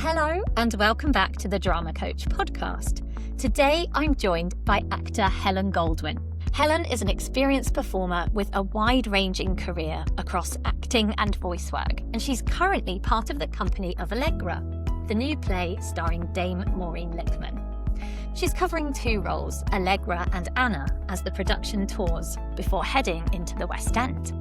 Hello and welcome back to the Drama Coach podcast. Today I'm joined by actor Helen Goldwyn. Helen is an experienced performer with a wide-ranging career across acting and voice work, and she's currently part of the company of Allegra, the new play starring Dame Maureen Lipman. She's covering two roles, Allegra and Anna, as the production tours before heading into the West End.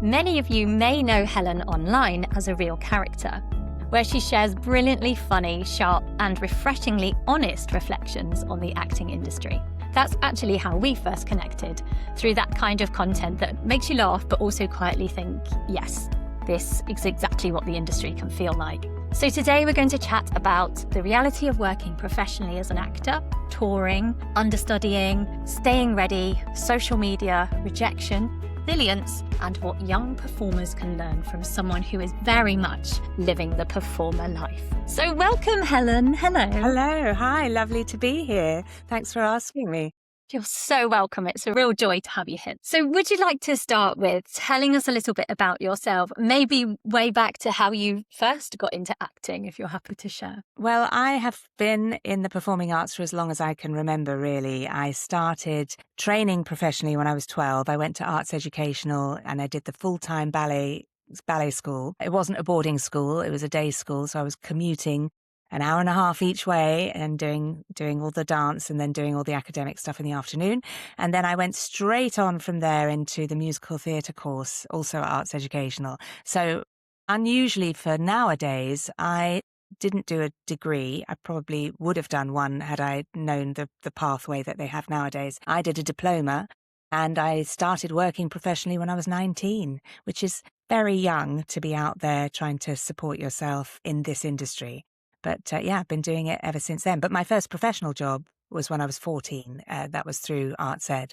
Many of you may know Helen online as a real character, where she shares brilliantly funny, sharp, and refreshingly honest reflections on the acting industry. That's actually how we first connected, through that kind of content that makes you laugh but also quietly think, yes, this is exactly what the industry can feel like. So today we're going to chat about the reality of working professionally as an actor, touring, understudying, staying ready, social media, rejection, resilience, and what young performers can learn from someone who is very much living the performer life. So welcome, Helen. Hello. Hello. Hi. Lovely to be here. Thanks for asking me. You're so welcome. It's a real joy to have you here. So would you like to start with telling us a little bit about yourself, maybe way back to how you first got into acting, if you're happy to share? Well, I have been in the performing arts for as long as I can remember, really. I started training professionally when I was 12. I went to Arts Educational and I did the full-time ballet school. It wasn't a boarding school, it was a day school, so I was commuting an hour and a half each way and doing all the dance and then doing all the academic stuff in the afternoon. And then I went straight on from there into the musical theatre course, also at Arts Educational. So unusually for nowadays, I didn't do a degree. I probably would have done one had I known the pathway that they have nowadays. I did a diploma and I started working professionally when I was 19, which is very young to be out there trying to support yourself in this industry. But I've been doing it ever since then. But my first professional job was when I was 14. That was through Arts Ed.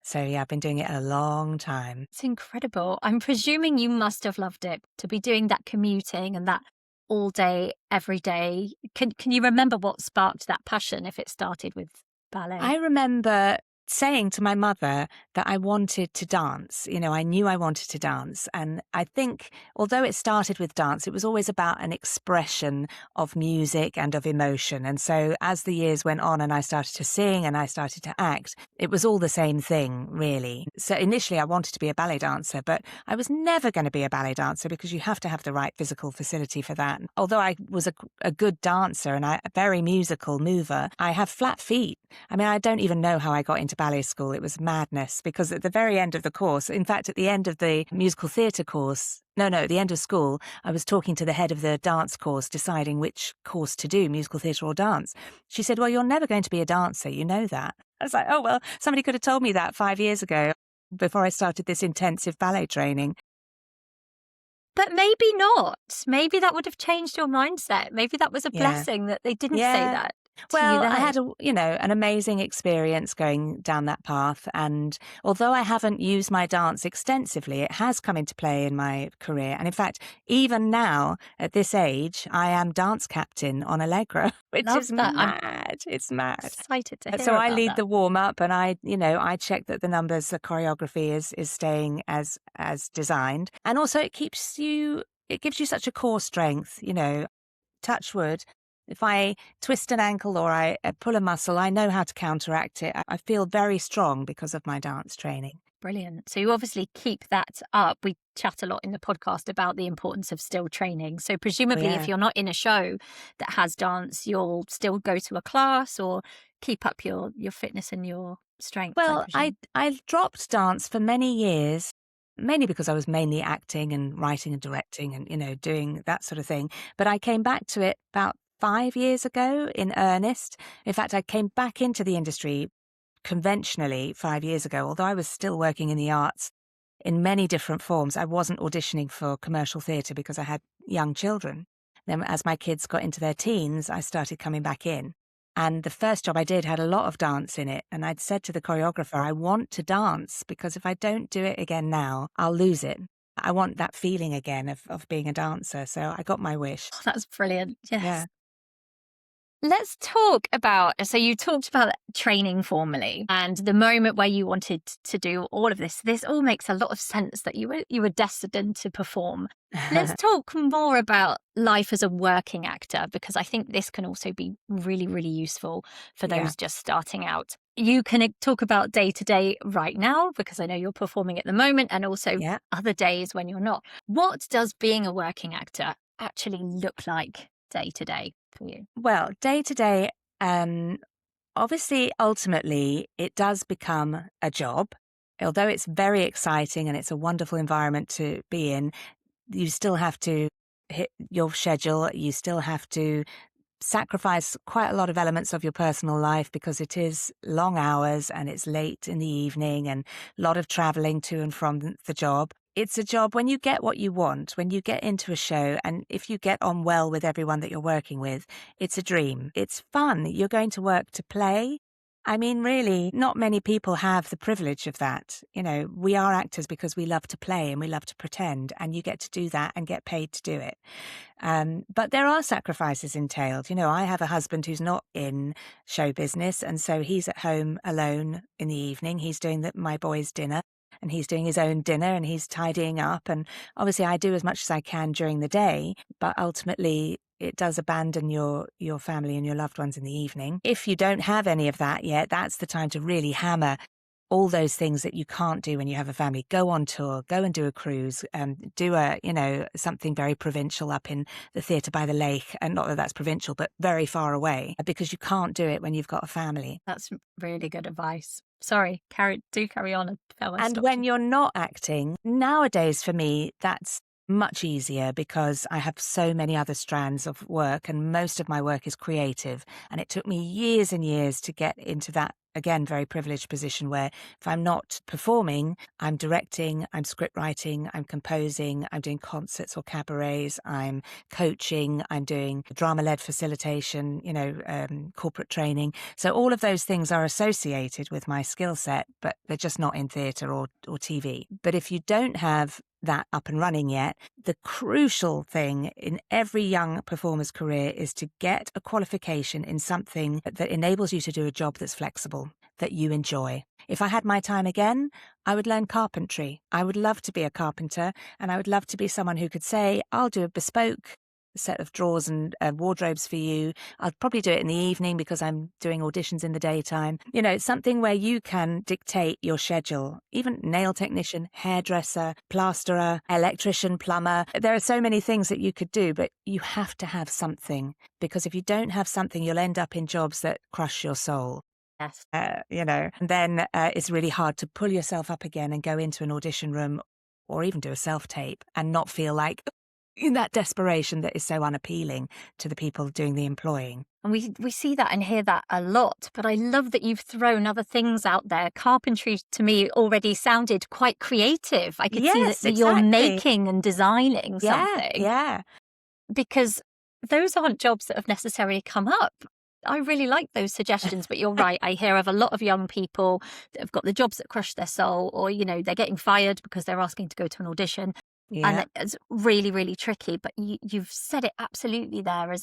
So I've been doing it a long time. It's incredible. I'm presuming you must have loved it, to be doing that commuting and that all day, every day. Can you remember what sparked that passion, if it started with ballet? I remember saying to my mother that I wanted to dance. I knew I wanted to dance. And I think, although it started with dance, it was always about an expression of music and of emotion. And so as the years went on and I started to sing and I started to act, it was all the same thing, really. So initially I wanted to be a ballet dancer, but I was never going to be a ballet dancer because you have to have the right physical facility for that. Although I was a good dancer and a very musical mover, I have flat feet. I mean, I don't even know how I got into ballet school. It was madness because at the very end of the course, in fact, at the end of the musical theatre course, at the end of school, I was talking to the head of the dance course, deciding which course to do, musical theatre or dance. She said, well, you're never going to be a dancer. You know that. I was like, oh, well, somebody could have told me that 5 years ago before I started this intensive ballet training. But maybe not. Maybe that would have changed your mindset. Maybe that was a blessing that they didn't say that. Well, I had an amazing experience going down that path. And although I haven't used my dance extensively, it has come into play in my career. And in fact, even now at this age, I am dance captain on Allegra, which is mad. It's mad. Excited to hear So I about lead that. the warm up and I check that the numbers, the choreography is staying as designed. And also it gives you such a core strength, touch wood. If I twist an ankle or I pull a muscle, I know how to counteract it. I feel very strong because of my dance training. Brilliant. So you obviously keep that up. We chat a lot in the podcast about the importance of still training. So presumably if you're not in a show that has dance, you'll still go to a class or keep up your fitness and your strength. Well, I dropped dance for many years. Mainly because I was mainly acting and writing and directing and, doing that sort of thing. But I came back to it about 5 years ago in earnest. In fact, I came back into the industry conventionally 5 years ago, although I was still working in the arts in many different forms. I wasn't auditioning for commercial theatre because I had young children. Then as my kids got into their teens, I started coming back in. And the first job I did had a lot of dance in it. And I'd said to the choreographer, I want to dance because if I don't do it again now, I'll lose it. I want that feeling again of being a dancer. So I got my wish. Oh, that's brilliant. Yes. Yeah. Let's talk about, so you talked about training formally and the moment where you wanted to do all of this. This all makes a lot of sense that you were destined to perform. Let's talk more about life as a working actor, because I think this can also be really, really useful for Yeah. those just starting out. You can talk about day to day right now, because I know you're performing at the moment, and also Yeah. other days when you're not. What does being a working actor actually look like day to day for you? Well, day to day, obviously, ultimately, it does become a job. Although it's very exciting and it's a wonderful environment to be in, you still have to hit your schedule. You still have to sacrifice quite a lot of elements of your personal life because it is long hours and it's late in the evening and a lot of traveling to and from the job. It's a job when you get what you want, when you get into a show, and if you get on well with everyone that you're working with, it's a dream. It's fun. You're going to work to play. I mean, really, not many people have the privilege of that. You know, we are actors because we love to play and we love to pretend, and you get to do that and get paid to do it. But there are sacrifices entailed. You know, I have a husband who's not in show business, and so he's at home alone in the evening. He's doing my boys' dinner, and he's doing his own dinner, and he's tidying up. And obviously, I do as much as I can during the day, but ultimately, it does abandon your family and your loved ones in the evening. If you don't have any of that yet, that's the time to really hammer all those things that you can't do when you have a family. Go on tour, go and do a cruise, do something very provincial up in the theatre by the lake. And not that that's provincial, but very far away, because you can't do it when you've got a family. That's really good advice. Sorry, carry on. And when you're not acting, nowadays for me, that's much easier because I have so many other strands of work and most of my work is creative. And it took me years and years to get into that, again, very privileged position where if I'm not performing, I'm directing, I'm script writing, I'm composing, I'm doing concerts or cabarets, I'm coaching, I'm doing drama-led facilitation, corporate training. So all of those things are associated with my skill set, but they're just not in theatre or TV. But if you don't have that up and running yet, the crucial thing in every young performer's career is to get a qualification in something that enables you to do a job that's flexible, that you enjoy. If I had my time again, I would learn carpentry. I would love to be a carpenter, and I would love to be someone who could say, I'll do a bespoke set of drawers and wardrobes for you. I'll probably do it in the evening because I'm doing auditions in the daytime. You know, something where you can dictate your schedule. Even nail technician, hairdresser, plasterer, electrician, plumber. There are so many things that you could do, but you have to have something, because if you don't have something, you'll end up in jobs that crush your soul. Yes. And then it's really hard to pull yourself up again and go into an audition room or even do a self-tape and not feel like in that desperation that is so unappealing to the people doing the employing. And we see that and hear that a lot, but I love that you've thrown other things out there. Carpentry to me already sounded quite creative. I could see that you're making and designing something. Yeah. Because those aren't jobs that have necessarily come up. I really like those suggestions, but you're right. I hear of a lot of young people that have got the jobs that crush their soul, or, they're getting fired because they're asking to go to an audition. Yeah. And it's really, really tricky. But you've said it absolutely there.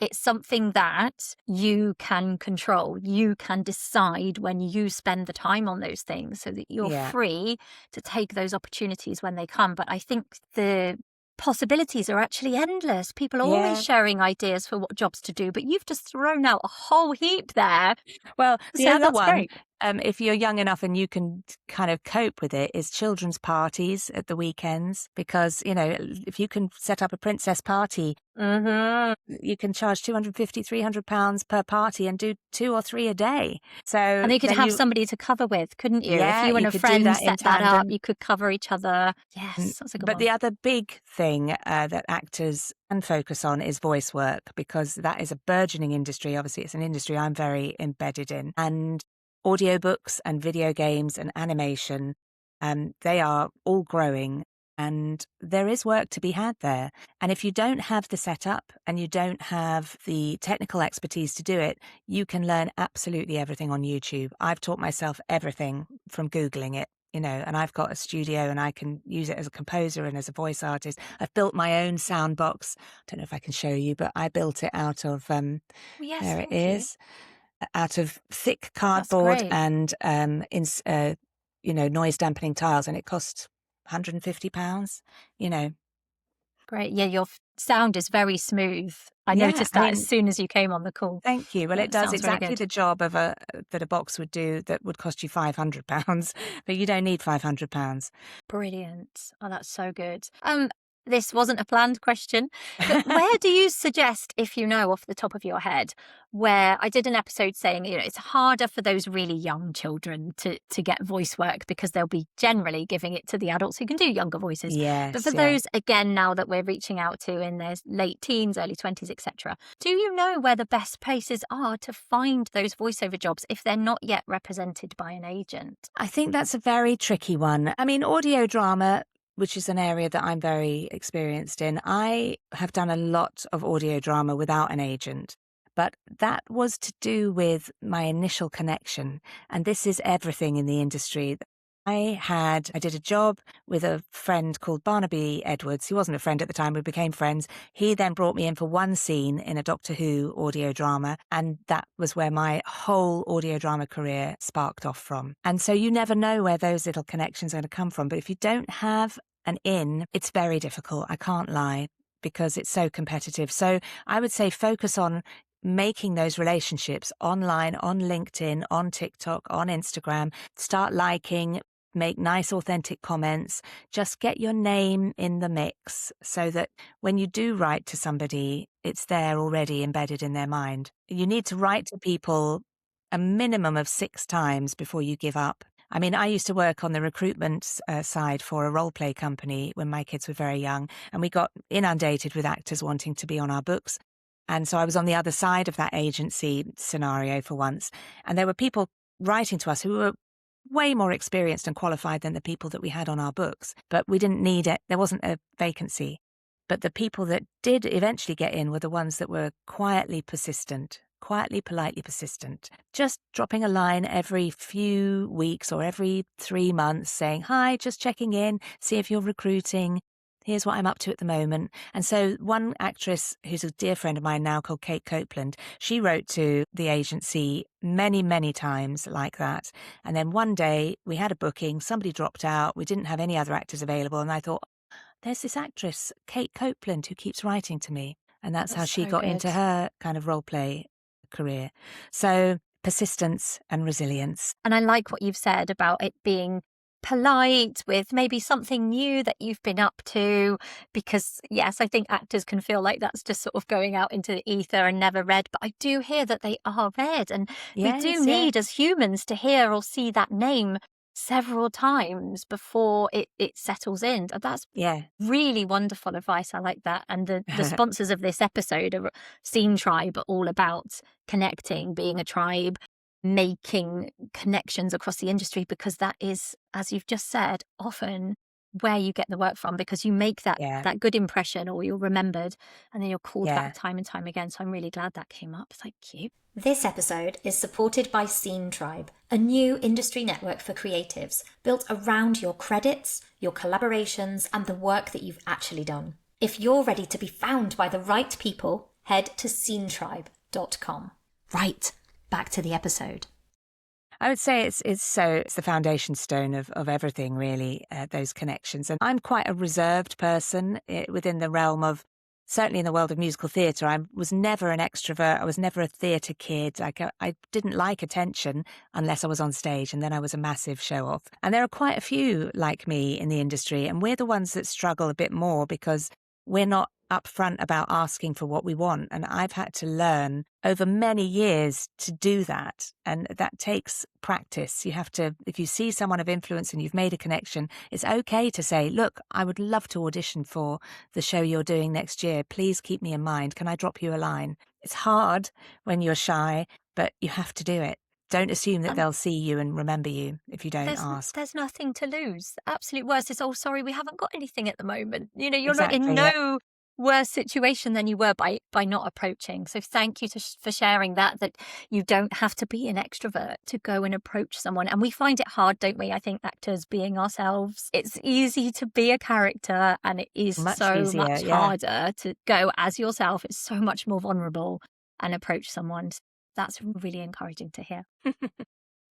It's something that you can control. You can decide when you spend the time on those things so that you're free to take those opportunities when they come. But I think the possibilities are actually endless. People are always sharing ideas for what jobs to do, but you've just thrown out a whole heap there. Well, the other one, great. If you're young enough and you can kind of cope with it, is children's parties at the weekends. Because, if you can set up a princess party, you can charge £250, £300 per party and do 2 or 3 a day. So, and you could have somebody to cover with, couldn't you? Yeah, if you and you a could friend do that set that up, you could cover each other. Yes, that's a good one. But the other big thing that actors can focus on is voice work, because that is a burgeoning industry. Obviously, it's an industry I'm very embedded in. And audiobooks and video games and animation, they are all growing, and there is work to be had there. And if you don't have the setup and you don't have the technical expertise to do it, you can learn absolutely everything on YouTube. I've taught myself everything from Googling it. And I've got a studio and I can use it as a composer and as a voice artist. I've built my own sound box. I don't know if I can show you, but I built it out of, there it is, out of thick cardboard and, noise dampening tiles. And it cost £150, Great. Yeah, your sound is very smooth. I Yeah, noticed I that mean, as soon as you came on the call. thank you. Well, Yeah, it it does sounds really exactly good. the job of that a box would do that would cost you £500, but you don't need £500. Brilliant. Oh, that's so good. This wasn't a planned question, but where do you suggest, if you know off the top of your head, where I did an episode saying, it's harder for those really young children to get voice work because they'll be generally giving it to the adults who can do younger voices. But for Yes, yeah. those, again, now that we're reaching out to in their late teens, early 20s, etc., do you know where the best places are to find those voiceover jobs if they're not yet represented by an agent? I think that's a very tricky one. I mean, audio drama, which is an area that I'm very experienced in, I have done a lot of audio drama without an agent. But that was to do with my initial connection. And this is everything in the industry. I did a job with a friend called Barnaby Edwards. He wasn't a friend at the time, we became friends. He then brought me in for one scene in a Doctor Who audio drama, and that was where my whole audio drama career sparked off from. And so you never know where those little connections are going to come from. But if you don't have an in, it's very difficult, I can't lie, because it's so competitive. So I would say focus on making those relationships online, on LinkedIn, on TikTok, on Instagram. Start liking, make nice, authentic comments. Just get your name in the mix so that when you do write to somebody, it's there already embedded in their mind. You need to write to people a minimum of 6 times before you give up. I mean, I used to work on the recruitment side for a role play company when my kids were very young, and we got inundated with actors wanting to be on our books. And so I was on the other side of that agency scenario for once. And there were people writing to us who were way more experienced and qualified than the people that we had on our books. But we didn't need it. There wasn't a vacancy. But the people that did eventually get in were the ones that were quietly persistent, quietly, politely persistent. Just dropping a line every few weeks or every 3 months saying, hi, just checking in, see if you're recruiting. Here's what I'm up to at the moment. And so one actress who's a dear friend of mine now called Kate Copeland, she wrote to the agency many, many times like that. And then one day we had a booking, somebody dropped out, we didn't have any other actors available. And I thought, there's this actress, Kate Copeland, who keeps writing to me. And that's how That's she so got good. into her kind of role play career. So persistence and resilience. And I like what you've said about it being polite with maybe something new that you've been up to, because yes, I think actors can feel like that's just sort of going out into the ether and never read, but I do hear that they are read, and we do Yes, yeah, need as humans to hear or see that name several times before it settles in. And that's yeah. really wonderful advice. I like that. And the sponsors of this episode are Scene Tribe, are all about connecting, being a tribe, making connections across the industry, because that is, as you've just said, often where you get the work from, because you make that Yeah, that good impression, or you're remembered, and then you're called yeah. back time and time again. So I'm really glad that came up. Thank you. This episode is supported by Scene Tribe, a new industry network for creatives built around your credits, your collaborations, and the work that you've actually done. If you're ready to be found by the right people, head to scenetribe.com. Right, back to the episode. I would say it's the foundation stone of everything, really, those connections. And I'm quite a reserved person within the realm of, certainly in the world of musical theatre. I was never an extrovert. I was never a theatre kid. I didn't like attention unless I was on stage, and then I was a massive show-off. And there are quite a few like me in the industry, and we're the ones that struggle a bit more because we're not upfront about asking for what we want. And I've had to learn over many years to do that. And that takes practice. You have to, if you see someone of influence and you've made a connection, it's okay to say, look, I would love to audition for the show you're doing next year. Please keep me in mind. Can I drop you a line? It's hard when you're shy, but you have to do it. Don't assume that they'll see you and remember you if you don't ask. There's nothing to lose. The absolute worst is, oh, sorry, we haven't got anything at the moment. You're not in Exactly, yeah. no worse situation than you were by not approaching. So thank you for sharing that you don't have to be an extrovert to go and approach someone. And we find it hard, don't we? I think actors being ourselves, it's easy to be a character, and it is Much so easier, much yeah. harder to go as yourself. It's so much more vulnerable and approach someone. That's really encouraging to hear.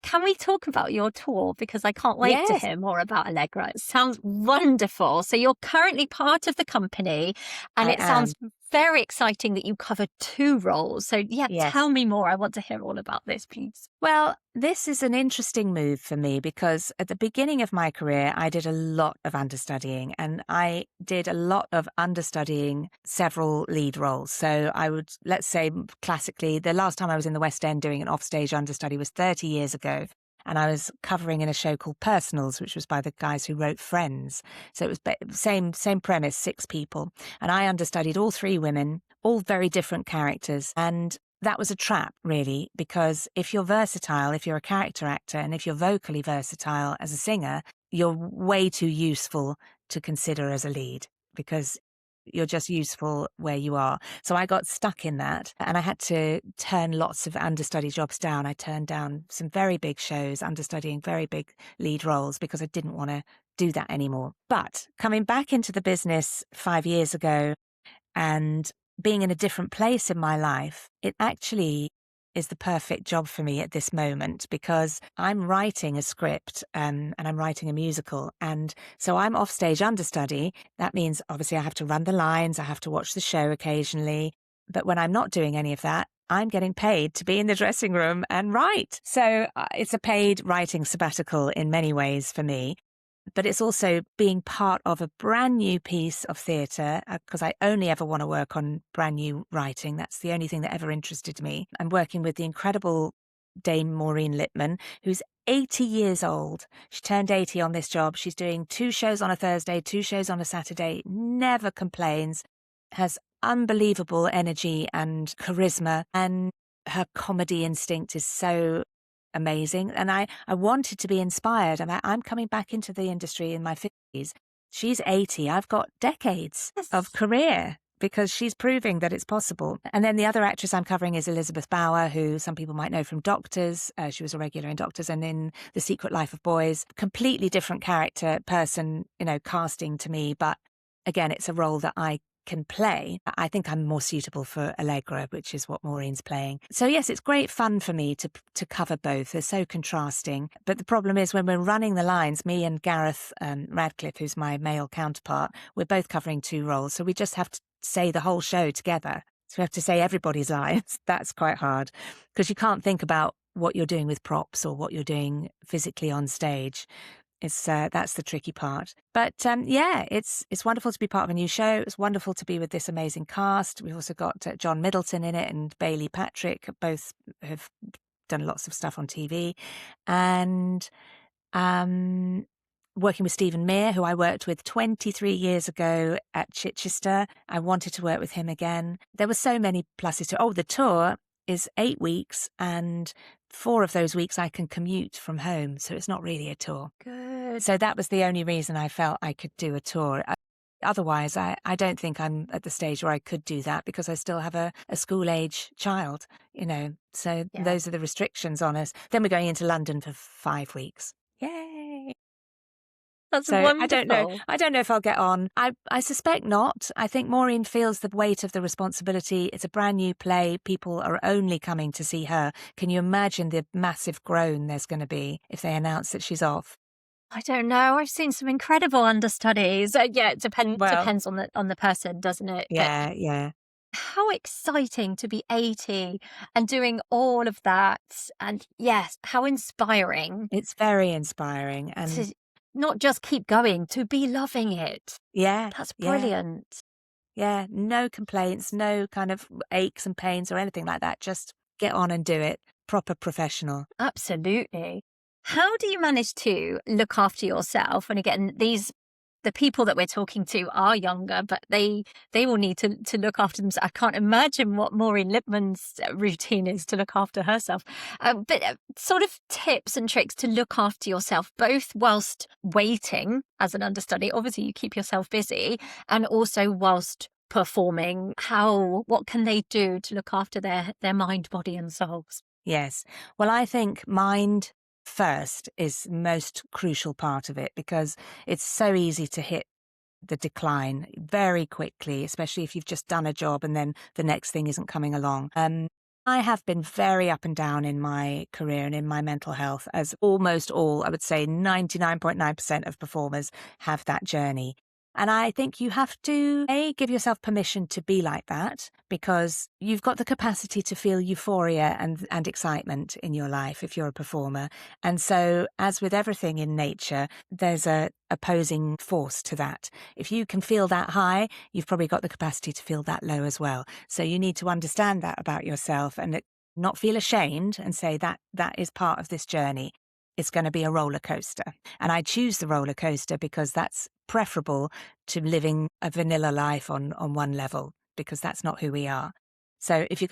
Can we talk about your tour? Because I can't wait to Yes, hear more about Allegra. It sounds wonderful. So you're currently part of the company, and I it am. sounds very exciting that you cover 2 roles. So yeah, Yes. tell me more. I want to hear all about this, please. Well, this is an interesting move for me because at the beginning of my career, I did a lot of understudying and I did a lot of understudying several lead roles. So I would, let's say classically, the last time I was in the West End doing an offstage understudy was 30 years ago. And I was covering in a show called Personals, which was by the guys who wrote Friends. So it was same premise, 6 people. And I understudied all 3 women, all very different characters. And that was a trap, really, because if you're versatile, if you're a character actor, and if you're vocally versatile as a singer, you're way too useful to consider as a lead because you're just useful where you are. So I got stuck in that and I had to turn lots of understudy jobs down. I turned down some very big shows, understudying very big lead roles because I didn't want to do that anymore. But coming back into the business 5 years ago, and being in a different place in my life, it actually is the perfect job for me at this moment because I'm writing a script and I'm writing a musical. And so I'm offstage understudy. That means obviously I have to run the lines, I have to watch the show occasionally. But when I'm not doing any of that, I'm getting paid to be in the dressing room and write. So it's a paid writing sabbatical in many ways for me. But it's also being part of a brand new piece of theatre because I only ever want to work on brand new writing. That's the only thing that ever interested me. I'm working with the incredible Dame Maureen Lipman, who's 80 years old. She turned 80 on this job. She's doing 2 shows on a Thursday, 2 shows on a Saturday, never complains, has unbelievable energy and charisma, and her comedy instinct is so amazing. And I wanted to be inspired. I'm coming back into the industry in my 50s. She's 80. I've got decades of career because she's proving that it's possible. And then the other actress I'm covering is Elizabeth Bower, who some people might know from Doctors. She was a regular in Doctors and in The Secret Life of Boys. Completely different character, person, casting to me. But again, it's a role that I can play. I think I'm more suitable for Allegra, which is what Maureen's playing. So yes, it's great fun for me to cover both. They're so contrasting. But the problem is when we're running the lines, me and Gareth Radcliffe, who's my male counterpart, we're both covering 2 roles. So we just have to say the whole show together. So we have to say everybody's lines. That's quite hard because you can't think about what you're doing with props or what you're doing physically on stage. That's the tricky part. But yeah, it's wonderful to be part of a new show. It's wonderful to be with this amazing cast. We've also got John Middleton in it and Bailey Patrick. Both have done lots of stuff on TV. And working with Stephen Mear, who I worked with 23 years ago at Chichester. I wanted to work with him again. There were so many pluses to the tour is 8 weeks and 4 of those weeks I can commute from home. So it's not really a tour. Good. So that was the only reason I felt I could do a tour. Otherwise, I don't think I'm at the stage where I could do that because I still have a school-age child, So Yeah. those are the restrictions on us. Then we're going into London for 5 weeks. Yay! That's So wonderful. I don't know if I'll get on. I suspect not. I think Maureen feels the weight of the responsibility. It's a brand new play. People are only coming to see her. Can you imagine the massive groan there's going to be if they announce that she's off? I don't know. I've seen some incredible understudies. Yeah, it depends on the person, doesn't it? Yeah, yeah. How exciting to be 80 and doing all of that. And yes, how inspiring It's very inspiring. And to not just keep going, to be loving it. yeah, That's yeah, brilliant. yeah. No complaints, no kind of aches and pains or anything like that. Just get on and do it. Proper professional. Absolutely. How do you manage to look after yourself? And again, the people that we're talking to are younger, but they will need to look after themselves. I can't imagine what Maureen Lipman's routine is to look after herself. But sort of tips and tricks to look after yourself, both whilst waiting as an understudy. Obviously, you keep yourself busy, and also whilst performing. What can they do to look after their mind, body, and souls? Yes. Well, I think mind first is the most crucial part of it because it's so easy to hit the decline very quickly, especially if you've just done a job and then the next thing isn't coming along. I have been very up and down in my career and in my mental health, as almost all, I would say 99.9% of performers have that journey. And I think you have to, A, give yourself permission to be like that, because you've got the capacity to feel euphoria and excitement in your life if you're a performer. And so, as with everything in nature, there's a opposing force to that. If you can feel that high, you've probably got the capacity to feel that low as well. So you need to understand that about yourself and not feel ashamed and say that that is part of this journey. It's going to be a roller coaster. And I choose the roller coaster because that's preferable to living a vanilla life on one level, because that's not who we are. So if you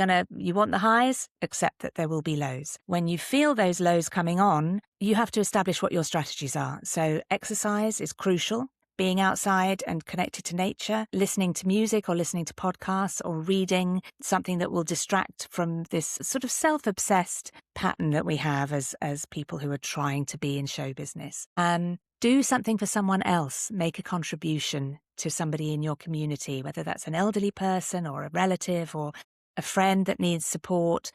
want the highs, accept that there will be lows. When you feel those lows coming on, you have to establish what your strategies are. So exercise is crucial. Being outside and connected to nature, listening to music or listening to podcasts or reading something that will distract from this sort of self-obsessed pattern that we have as people who are trying to be in show business. Do something for someone else. Make a contribution to somebody in your community, whether that's an elderly person or a relative or a friend that needs support.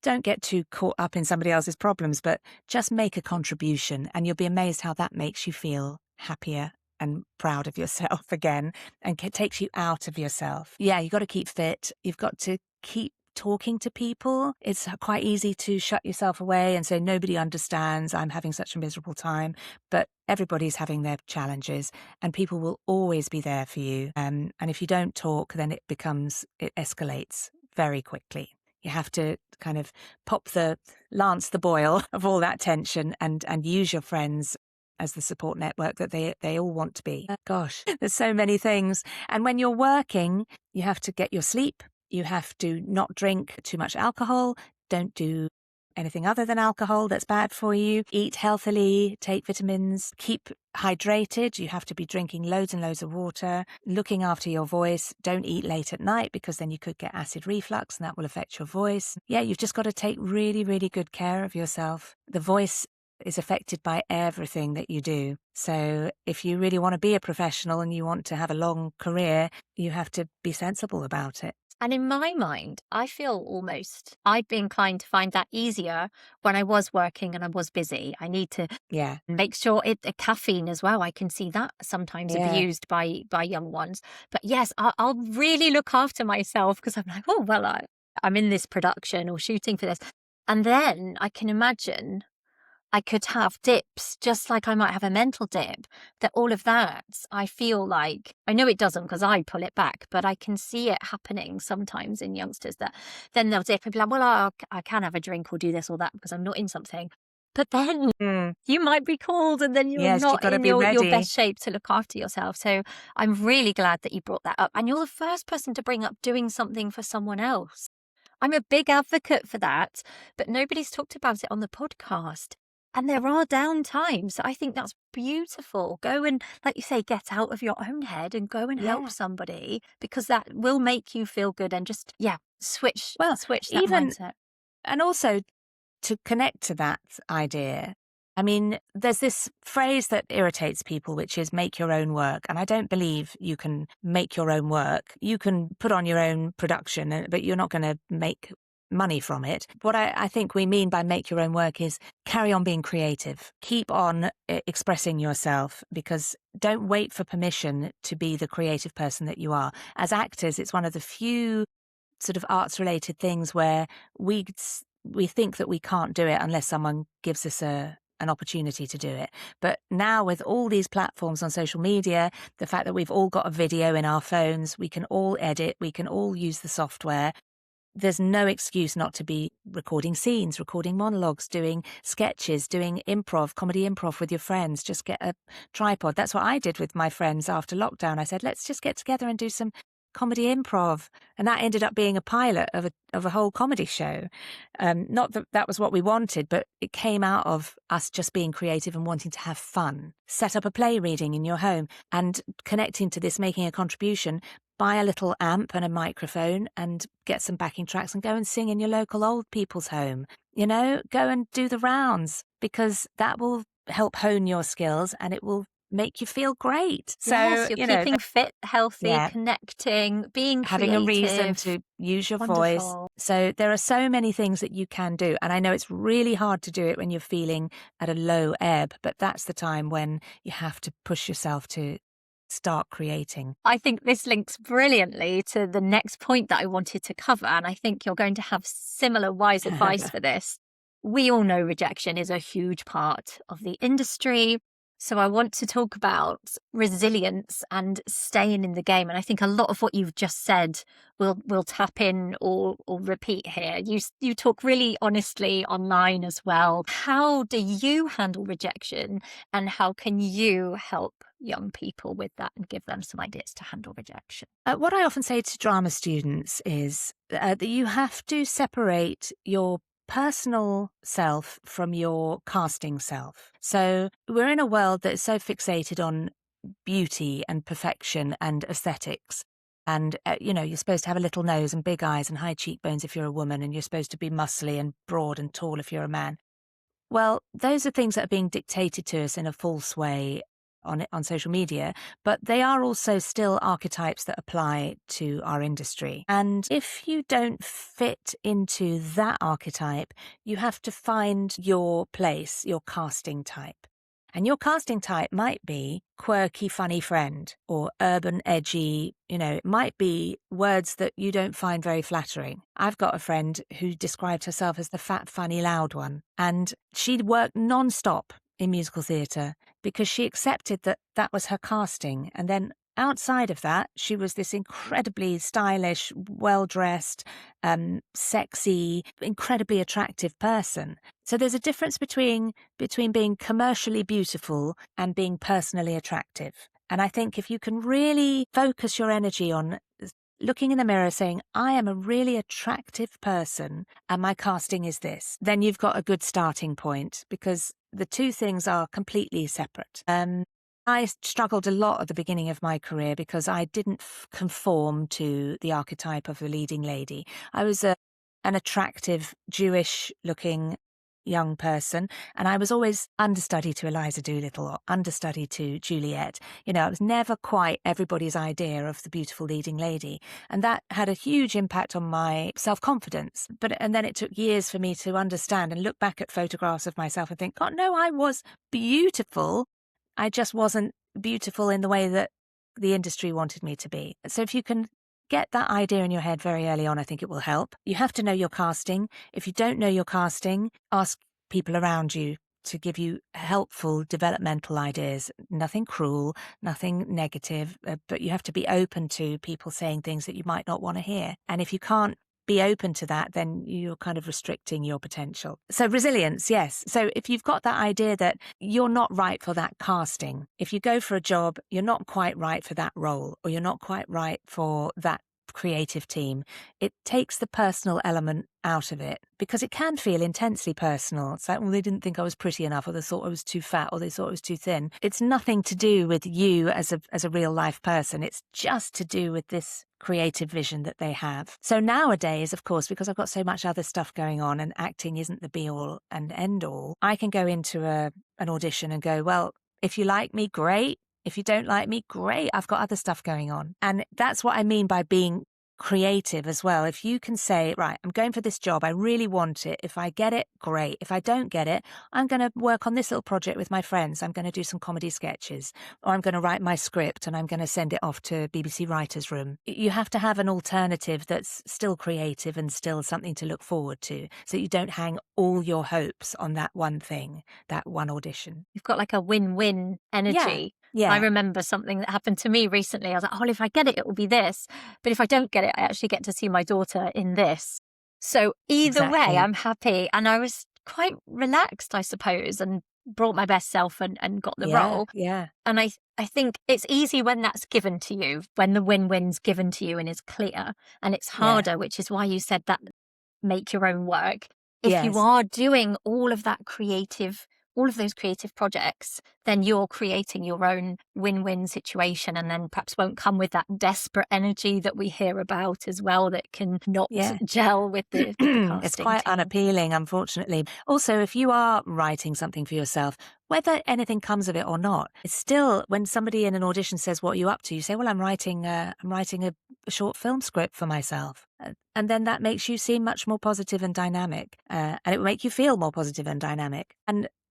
Don't get too caught up in somebody else's problems, but just make a contribution, and you'll be amazed how that makes you feel happier and proud of yourself again, and takes you out of yourself. Yeah, you've got to keep fit. You've got to keep talking to people. It's quite easy to shut yourself away and say, nobody understands, I'm having such a miserable time. But everybody's having their challenges, and people will always be there for you. And if you don't talk, then it escalates very quickly. You have to kind of lance the boil of all that tension and use your friends as the support network that they all want to be. Gosh, there's so many things. And when you're working, you have to get your sleep. You have to not drink too much alcohol. Don't do anything other than alcohol that's bad for you. Eat healthily, take vitamins, keep hydrated. You have to be drinking loads and loads of water, looking after your voice. Don't eat late at night, because then you could get acid reflux and that will affect your voice. Yeah, you've just got to take really, really good care of yourself. The voice is affected by everything that you do. So if you really want to be a professional and you want to have a long career, you have to be sensible about it. And in my mind, I feel I'd be inclined to find that easier when I was working and I was busy. I need to make sure caffeine as well. I can see that sometimes abused by young ones. But yes, I'll really look after myself, because I'm like, oh, well, I'm in this production or shooting for this. And then I can imagine I could have dips, just like I might have a mental dip, that all of that, I feel like, I know it doesn't because I pull it back, but I can see it happening sometimes in youngsters, that then they'll dip and be like, well, I can have a drink or do this or that because I'm not in something. But then you might be called, and then you're not in your best shape to look after yourself. So I'm really glad that you brought that up. And you're the first person to bring up doing something for someone else. I'm a big advocate for that, but nobody's talked about it on the podcast. And there are down times. I think that's beautiful. Go and, like you say, get out of your own head and go and help somebody, because that will make you feel good, and just, switch that mindset. And also to connect to that idea, I mean, there's this phrase that irritates people, which is make your own work. And I don't believe you can make your own work. You can put on your own production, but you're not going to make money from it. What I think we mean by make your own work is carry on being creative. Keep on expressing yourself, because don't wait for permission to be the creative person that you are. As actors, it's one of the few sort of arts-related things where we think that we can't do it unless someone gives us an opportunity to do it. But now, with all these platforms on social media, the fact that we've all got a video in our phones, we can all edit, we can all use the software. There's no excuse not to be recording scenes, recording monologues, doing sketches, doing comedy improv with your friends. Just get a tripod. That's what I did with my friends after lockdown. I said, let's just get together and do some comedy improv. And that ended up being a pilot of a whole comedy show. Not that that was what we wanted, but it came out of us just being creative and wanting to have fun. Set up a play reading in your home and connecting to this, making a contribution. Buy a little amp and a microphone and get some backing tracks and go and sing in your local old people's home. You know, go and do the rounds, because that will help hone your skills and it will make you feel great. So, yes, you're keeping fit, healthy, yeah, connecting, being having creative. a reason to use your voice. Wonderful. So there are so many things that you can do. And I know it's really hard to do it when you're feeling at a low ebb, but that's the time when you have to push yourself to start creating. I think this links brilliantly to the next point that I wanted to cover. And I think you're going to have similar wise advice for this. We all know rejection is a huge part of the industry. So I want to talk about resilience and staying in the game. And I think a lot of what you've just said will tap in or repeat here. You talk really honestly online as well. How do you handle rejection, and how can you help young people with that and give them some ideas to handle rejection? What I often say to drama students is that you have to separate your personal self from your casting self. So we're in a world that is so fixated on beauty and perfection and aesthetics. And, you're supposed to have a little nose and big eyes and high cheekbones if you're a woman, and you're supposed to be muscly and broad and tall if you're a man. Well, those are things that are being dictated to us in a false way on social media, but they are also still archetypes that apply to our industry. And if you don't fit into that archetype, you have to find your place, your casting type. And your casting type might be quirky, funny friend, or urban, edgy. It might be words that you don't find very flattering. I've got a friend who described herself as the fat, funny, loud one. And she'd worked non-stop in musical theatre because she accepted that that was her casting. And then outside of that, she was this incredibly stylish, well-dressed, sexy, incredibly attractive person. So there's a difference between being commercially beautiful and being personally attractive. And I think if you can really focus your energy on looking in the mirror saying, I am a really attractive person and my casting is this, then you've got a good starting point, because the two things are completely separate. I struggled a lot at the beginning of my career because I didn't conform to the archetype of the leading lady. I was an attractive, Jewish-looking young person, and I was always understudy to Eliza Doolittle or understudy to Juliet. I was never quite everybody's idea of the beautiful leading lady, and that had a huge impact on my self-confidence. And then it took years for me to understand and look back at photographs of myself and think, God, no, I was beautiful. I just wasn't beautiful in the way that the industry wanted me to be. So if you can get that idea in your head very early on, I think it will help. You have to know your casting. If you don't know your casting, ask people around you to give you helpful developmental ideas. Nothing cruel, nothing negative, but you have to be open to people saying things that you might not want to hear. And if you can't be open to that, then you're kind of restricting your potential. So resilience, yes. So if you've got that idea that you're not right for that casting, if you go for a job, you're not quite right for that role, or you're not quite right for that creative team, it takes the personal element out of it, because it can feel intensely personal. It's like, well, they didn't think I was pretty enough, or they thought I was too fat, or they thought I was too thin. It's nothing to do with you as a real life person. It's just to do with this creative vision that they have. So nowadays, of course, because I've got so much other stuff going on and acting isn't the be all and end all, I can go into an audition and go, well, if you like me, great. If you don't like me, great. I've got other stuff going on. And that's what I mean by being creative as well. If you can say, right, I'm going for this job, I really want it. If I get it, great. If I don't get it, I'm going to work on this little project with my friends. I'm going to do some comedy sketches, or I'm going to write my script and I'm going to send it off to BBC Writers' Room. You have to have an alternative that's still creative and still something to look forward to, so you don't hang all your hopes on that one thing, that one audition. You've got like a win-win energy. Yeah. I remember something that happened to me recently. I was like, oh, if I get it, it will be this. But if I don't get it, I actually get to see my daughter in this. So either way, I'm happy. And I was quite relaxed, I suppose, and brought my best self and got the role. Yeah. And I think it's easy when that's given to you, when the win-win's given to you and is clear. And it's harder, which is why you said that make your own work. If you are doing all of that creative all of those creative projects, then you're creating your own win-win situation, and then perhaps won't come with that desperate energy that we hear about as well, that can not gel with the casting It's quite team. unappealing, unfortunately. Also, if you are writing something for yourself, whether anything comes of it or not, it's still, when somebody in an audition says, "What are you up to?" you say, "Well, I'm writing a short film script for myself." And then that makes you seem much more positive and dynamic, and it will make you feel more positive and dynamic.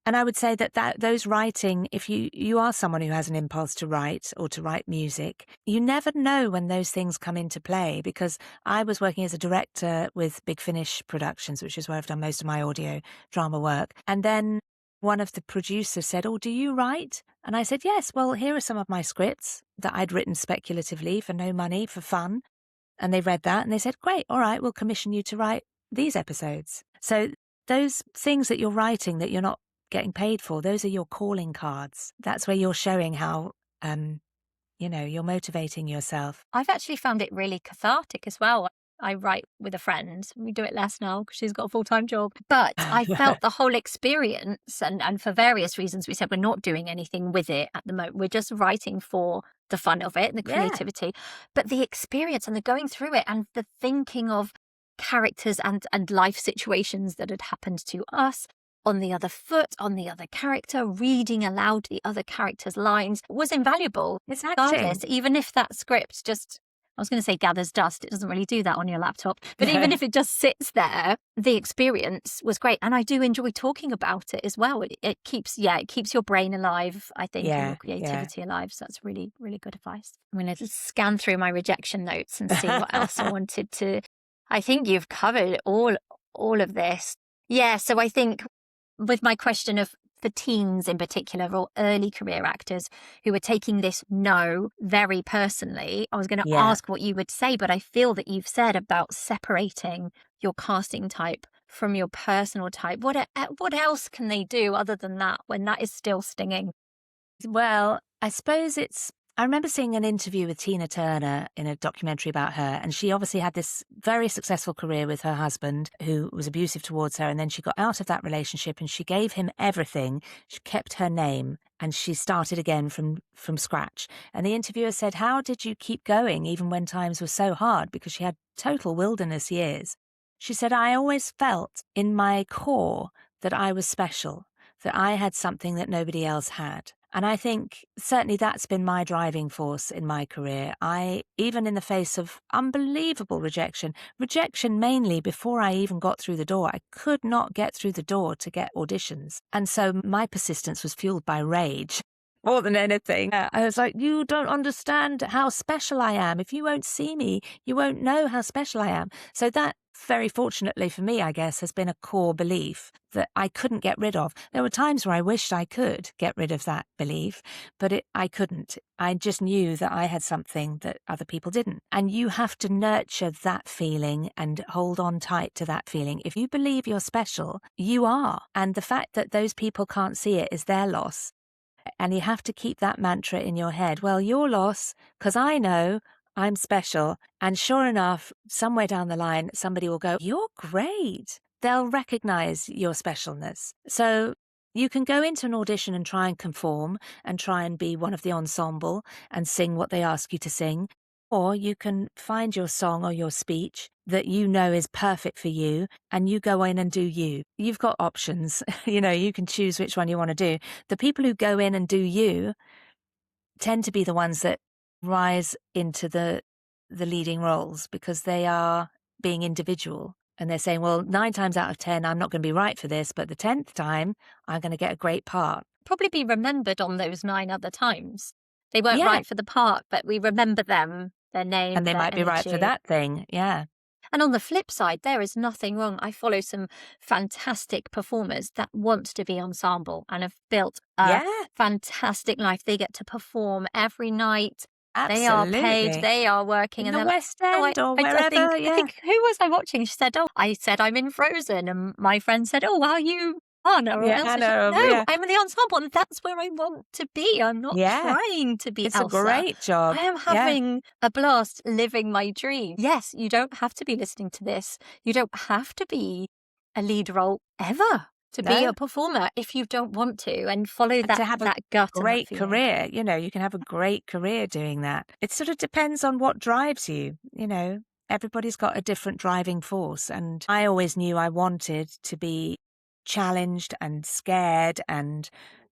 And I would say that those writing, if you are someone who has an impulse to write or to write music, you never know when those things come into play, because I was working as a director with Big Finish Productions, which is where I've done most of my audio drama work. And then one of the producers said, "Oh, do you write?" And I said, "Yes, well, here are some of my scripts that I'd written speculatively for no money, for fun." And they read that and they said, "Great, all right, we'll commission you to write these episodes." So those things that you're writing that you're not getting paid for, those are your calling cards. That's where you're showing how, you're motivating yourself. I've actually found it really cathartic as well. I write with a friend. We do it less now because she's got a full-time job. But I felt the whole experience, and for various reasons, we said we're not doing anything with it at the moment. We're just writing for the fun of it and the creativity. But the experience and the going through it and the thinking of characters and life situations that had happened to us on the other foot, on the other character, reading aloud the other character's lines was invaluable. It's Regardless, even if that script just, I was going to say gathers dust. It doesn't really do that on your laptop. But even if it just sits there, the experience was great. And I do enjoy talking about it as well. It keeps your brain alive, I think, and your creativity alive. So that's really, really good advice. I'm going to scan through my rejection notes and see what else I wanted to. I think you've covered all of this. Yeah, so I think with my question of for teens in particular, or early career actors who are taking this no very personally, I was going to ask what you would say, but I feel that you've said about separating your casting type from your personal type. What else can they do other than that when that is still stinging? Well, I suppose I remember seeing an interview with Tina Turner in a documentary about her, and she obviously had this very successful career with her husband who was abusive towards her, and then she got out of that relationship and she gave him everything. She kept her name and she started again from scratch. And the interviewer said, "How did you keep going even when times were so hard?" Because she had total wilderness years. She said, "I always felt in my core that I was special, that I had something that nobody else had." And I think certainly that's been my driving force in my career. Even in the face of unbelievable rejection mainly before I even got through the door, I could not get through the door to get auditions. And so my persistence was fueled by rage more than anything. I was like, "You don't understand how special I am. If you won't see me, you won't know how special I am." So that, very fortunately for me, I guess, has been a core belief that I couldn't get rid of. There were times where I wished I could get rid of that belief, but I couldn't. I just knew that I had something that other people didn't. And you have to nurture that feeling and hold on tight to that feeling. If you believe you're special, you are. And the fact that those people can't see it is their loss. And you have to keep that mantra in your head. Well, your loss, because I know I'm special. And sure enough, somewhere down the line, somebody will go, "You're great." They'll recognize your specialness. So you can go into an audition and try and conform and try and be one of the ensemble and sing what they ask you to sing. Or you can find your song or your speech that you know is perfect for you and you go in and do you. You've got options. You can choose which one you want to do. The people who go in and do you tend to be the ones that rise into the leading roles because they are being individual. And they're saying, well, 9 times out of 10, I'm not going to be right for this, but the 10th time, I'm going to get a great part. Probably be remembered on those 9 other times. They weren't right for the part, but we remember them, their name, and they might be right for that thing. Yeah. And on the flip side, there is nothing wrong. I follow some fantastic performers that want to be ensemble and have built a fantastic life. They get to perform every night. Absolutely. They are paid. They are working in the West End or wherever. I think, who was I watching? She said, "Oh, I said I'm in Frozen," and my friend said, "Oh, are you Anna?" Or Anna. No, I'm in the ensemble, and that's where I want to be. I'm not trying to be Elsa. It's a great job. I am having a blast living my dream. Yes, you don't have to be listening to this. You don't have to be a lead role ever. to No. be a performer if you don't want to, and follow And that, to have a that gut and that great feeling. career, you can have a great career doing that. It sort of depends on what drives you, Everybody's got a different driving force. And I always knew I wanted to be challenged and scared and,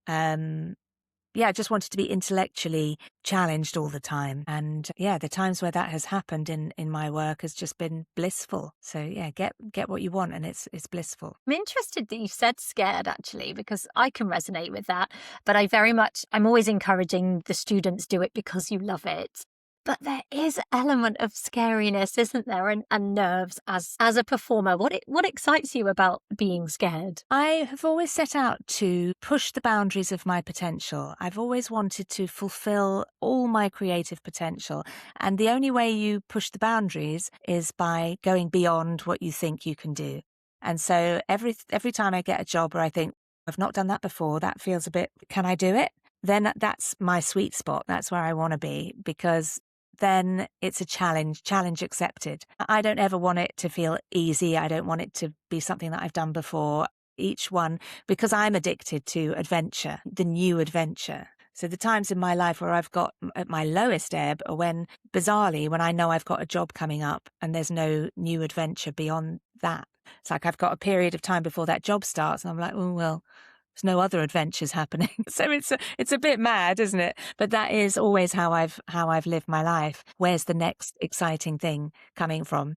I just wanted to be intellectually challenged all the time. And the times where that has happened in my work has just been blissful. So get what you want, and it's blissful. I'm interested that you said scared, actually, because I can resonate with that. But I'm always encouraging the students do it because you love it. But there is an element of scariness, isn't there, and nerves as a performer. What excites you about being scared? I have always set out to push the boundaries of my potential. I've always wanted to fulfill all my creative potential. And the only way you push the boundaries is by going beyond what you think you can do. And so every time I get a job where I think, I've not done that before, that feels a bit, can I do it? Then that's my sweet spot. That's where I want to be, because then it's a challenge accepted. I don't ever want it to feel easy. I don't want it to be something that I've done before. Each one, because I'm addicted to adventure, the new adventure. So the times in my life where I've got at my lowest ebb are when, bizarrely, when I know I've got a job coming up and there's no new adventure beyond that. It's like I've got a period of time before that job starts and I'm like, oh, well, there's no other adventures happening. So it's a bit mad, isn't it? But that is always how I've lived my life. Where's the next exciting thing coming from?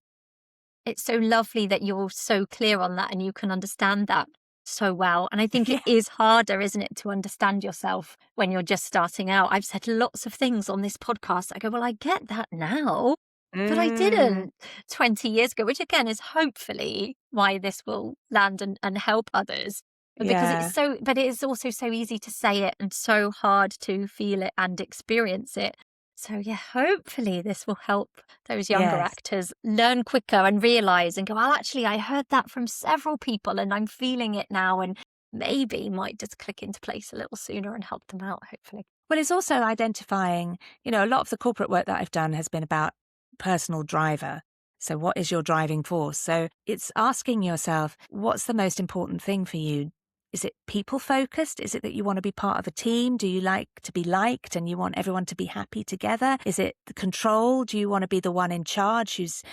It's so lovely that you're so clear on that and you can understand that so well. And I think it is harder, isn't it, to understand yourself when you're just starting out. I've said lots of things on this podcast. I go, well, I get that now, but I didn't 20 years ago, which again is hopefully why this will land and help others. Because but it is also so easy to say it and so hard to feel it and experience it. So hopefully this will help those younger actors learn quicker and realise and go, well, actually, I heard that from several people and I'm feeling it now, and maybe might just click into place a little sooner and help them out, hopefully. Well, it's also identifying, a lot of the corporate work that I've done has been about personal driver. So what is your driving force? So it's asking yourself, what's the most important thing for you? Is it people focused? Is it that you want to be part of a team? Do you like to be liked and you want everyone to be happy together? Is it the control? Do you want to be the one in charge who's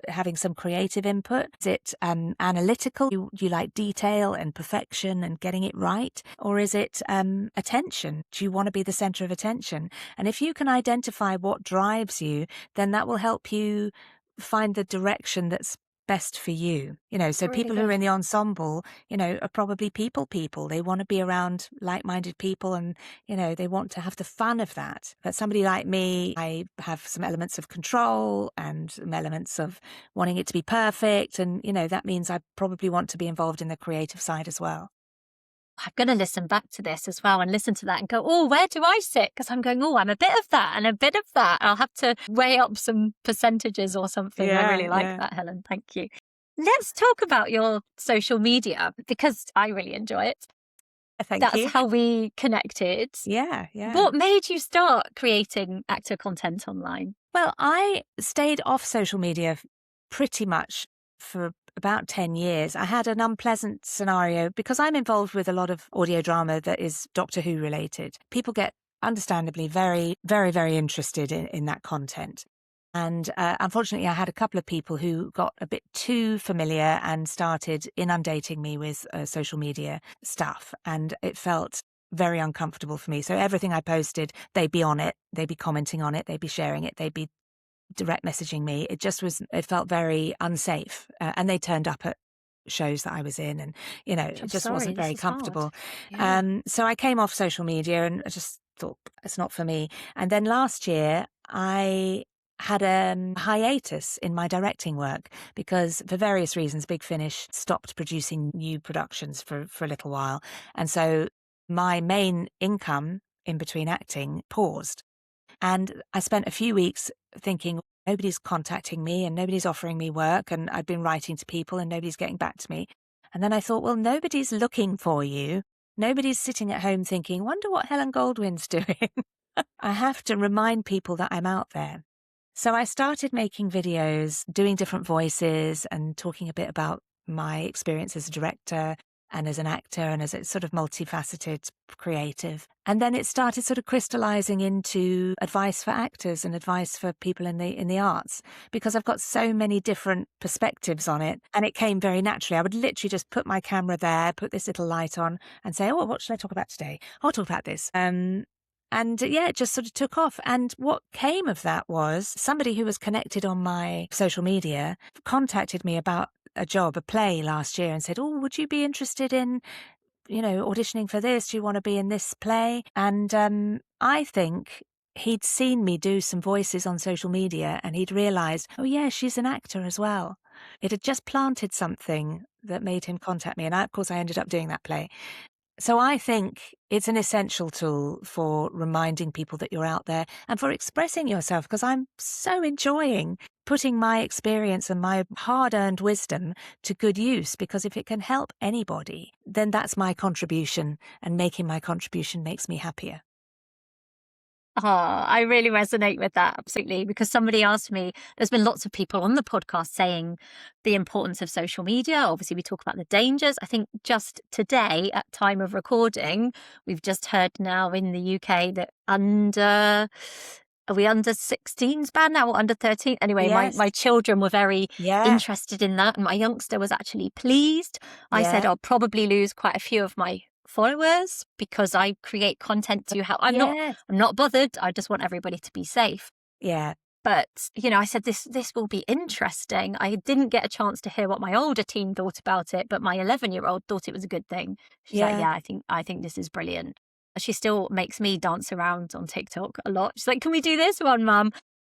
having some creative input? Is it analytical? Do you like detail and perfection and getting it right? Or is it attention? Do you want to be the center of attention? And if you can identify what drives you, then that will help you find the direction that's best for you. So Really people who good. are in the ensemble, are probably people. They want to be around like-minded people and, they want to have the fun of that. But somebody like me, I have some elements of control and some elements of wanting it to be perfect. And, that means I probably want to be involved in the creative side as well. I'm going to listen back to this as well and listen to that and go, oh, where do I sit? Because I'm going, oh, I'm a bit of that and a bit of that. I'll have to weigh up some percentages or something. I really like that, Helen. Thank you. Let's talk about your social media, because I really enjoy it. That's how we connected. Yeah. What made you start creating actor content online? Well, I stayed off social media pretty much for about 10 years. I had an unpleasant scenario because I'm involved with a lot of audio drama that is Doctor Who related. People get understandably very, very, very interested in that content. And unfortunately, I had a couple of people who got a bit too familiar and started inundating me with social media stuff. And it felt very uncomfortable for me. So everything I posted, they'd be on it, they'd be commenting on it, they'd be sharing it, they'd be direct messaging me. It felt very unsafe. And they turned up at shows that I was in and, it just wasn't very comfortable. So I came off social media and I just thought, it's not for me. And then last year, I had a hiatus in my directing work because for various reasons, Big Finish stopped producing new productions for a little while. And so my main income in between acting paused. And I spent a few weeks thinking, nobody's contacting me and nobody's offering me work. And I'd been writing to people and nobody's getting back to me. And then I thought, well, nobody's looking for you. Nobody's sitting at home thinking, wonder what Helen Goldwyn's doing. I have to remind people that I'm out there. So I started making videos, doing different voices and talking a bit about my experience as a director. and as an actor and as a sort of multifaceted creative. And then it started sort of crystallizing into advice for actors and advice for people in the arts, because I've got so many different perspectives on it. And it came very naturally. I would literally just put my camera there, put this little light on and say, oh, what should I talk about today? I'll talk about this. And yeah, it just sort of took off. And what came of that was somebody who was connected on my social media contacted me about a play last year and said, oh, would you be interested in, auditioning for this? Do you want to be in this play? And I think he'd seen me do some voices on social media and he'd realized, oh yeah, she's an actor as well. It had just planted something that made him contact me. And of course, I ended up doing that play. So I think it's an essential tool for reminding people that you're out there and for expressing yourself, because I'm so enjoying putting my experience and my hard-earned wisdom to good use, because if it can help anybody, then that's my contribution, and making my contribution makes me happier. Oh, I really resonate with that, absolutely, because somebody asked me, there's been lots of people on the podcast saying the importance of social media. Obviously, we talk about the dangers. I think just today, at time of recording, we've just heard now in the UK that are we under 16s ban now or under 13? Anyway, Yes. my children were very Yeah. interested in that. And my youngster was actually pleased. I said, Yeah. I'll probably lose quite a few of my followers because I create content to help. I'm not bothered. I just want everybody to be safe. Yeah. But, I said, this will be interesting. I didn't get a chance to hear what my older teen thought about it, but my 11-year-old thought it was a good thing. She's like, yeah, I think this is brilliant. She still makes me dance around on TikTok a lot. She's like, can we do this one, Mum?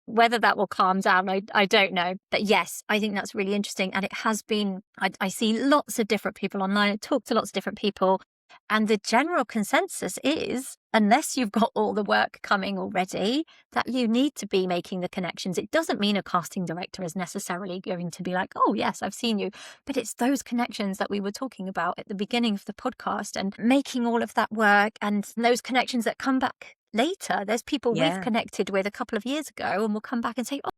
Whether that will calm down, I don't know. But yes, I think that's really interesting. And it has been, I see lots of different people online. I talk to lots of different people. And the general consensus is, unless you've got all the work coming already, that you need to be making the connections. It doesn't mean a casting director is necessarily going to be like, oh, yes, I've seen you. But it's those connections that we were talking about at the beginning of the podcast, and making all of that work and those connections that come back later. There's people we've connected with a couple of years ago and will come back and say, oh,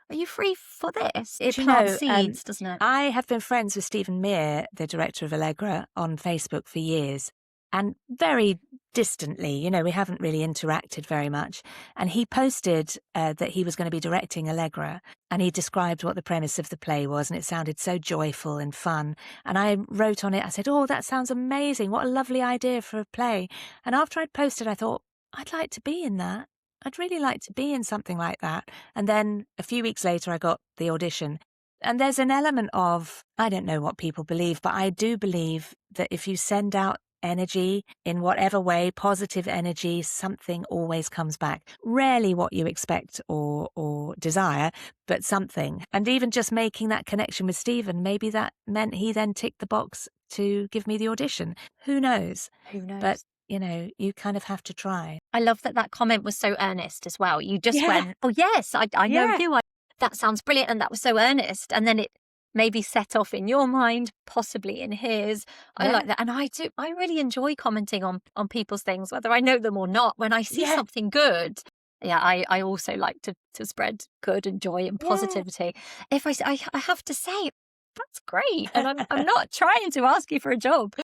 are you free for this? It plants seeds, doesn't it? I have been friends with Stephen Mear, the director of Allegra, on Facebook for years, and very distantly, we haven't really interacted very much. And he posted that he was going to be directing Allegra, and he described what the premise of the play was, and it sounded so joyful and fun. And I wrote on it, I said, oh, that sounds amazing. What a lovely idea for a play. And after I'd posted, I thought, I'd like to be in that. I'd really like to be in something like that. And then a few weeks later, I got the audition. And there's an element of, I don't know what people believe, but I do believe that if you send out energy in whatever way, positive energy, something always comes back. Rarely what you expect or desire, but something. And even just making that connection with Stephen, maybe that meant he then ticked the box to give me the audition. Who knows? Who knows? But you kind of have to try. I love that comment was so earnest as well. You just went, oh, yes, I know you. That sounds brilliant. And that was so earnest. And then it maybe set off in your mind, possibly in his. I like that. And I really enjoy commenting on people's things, whether I know them or not. When I see something good, I also like to spread good and joy and positivity. If I have to say, that's great. And I'm not trying to ask you for a job.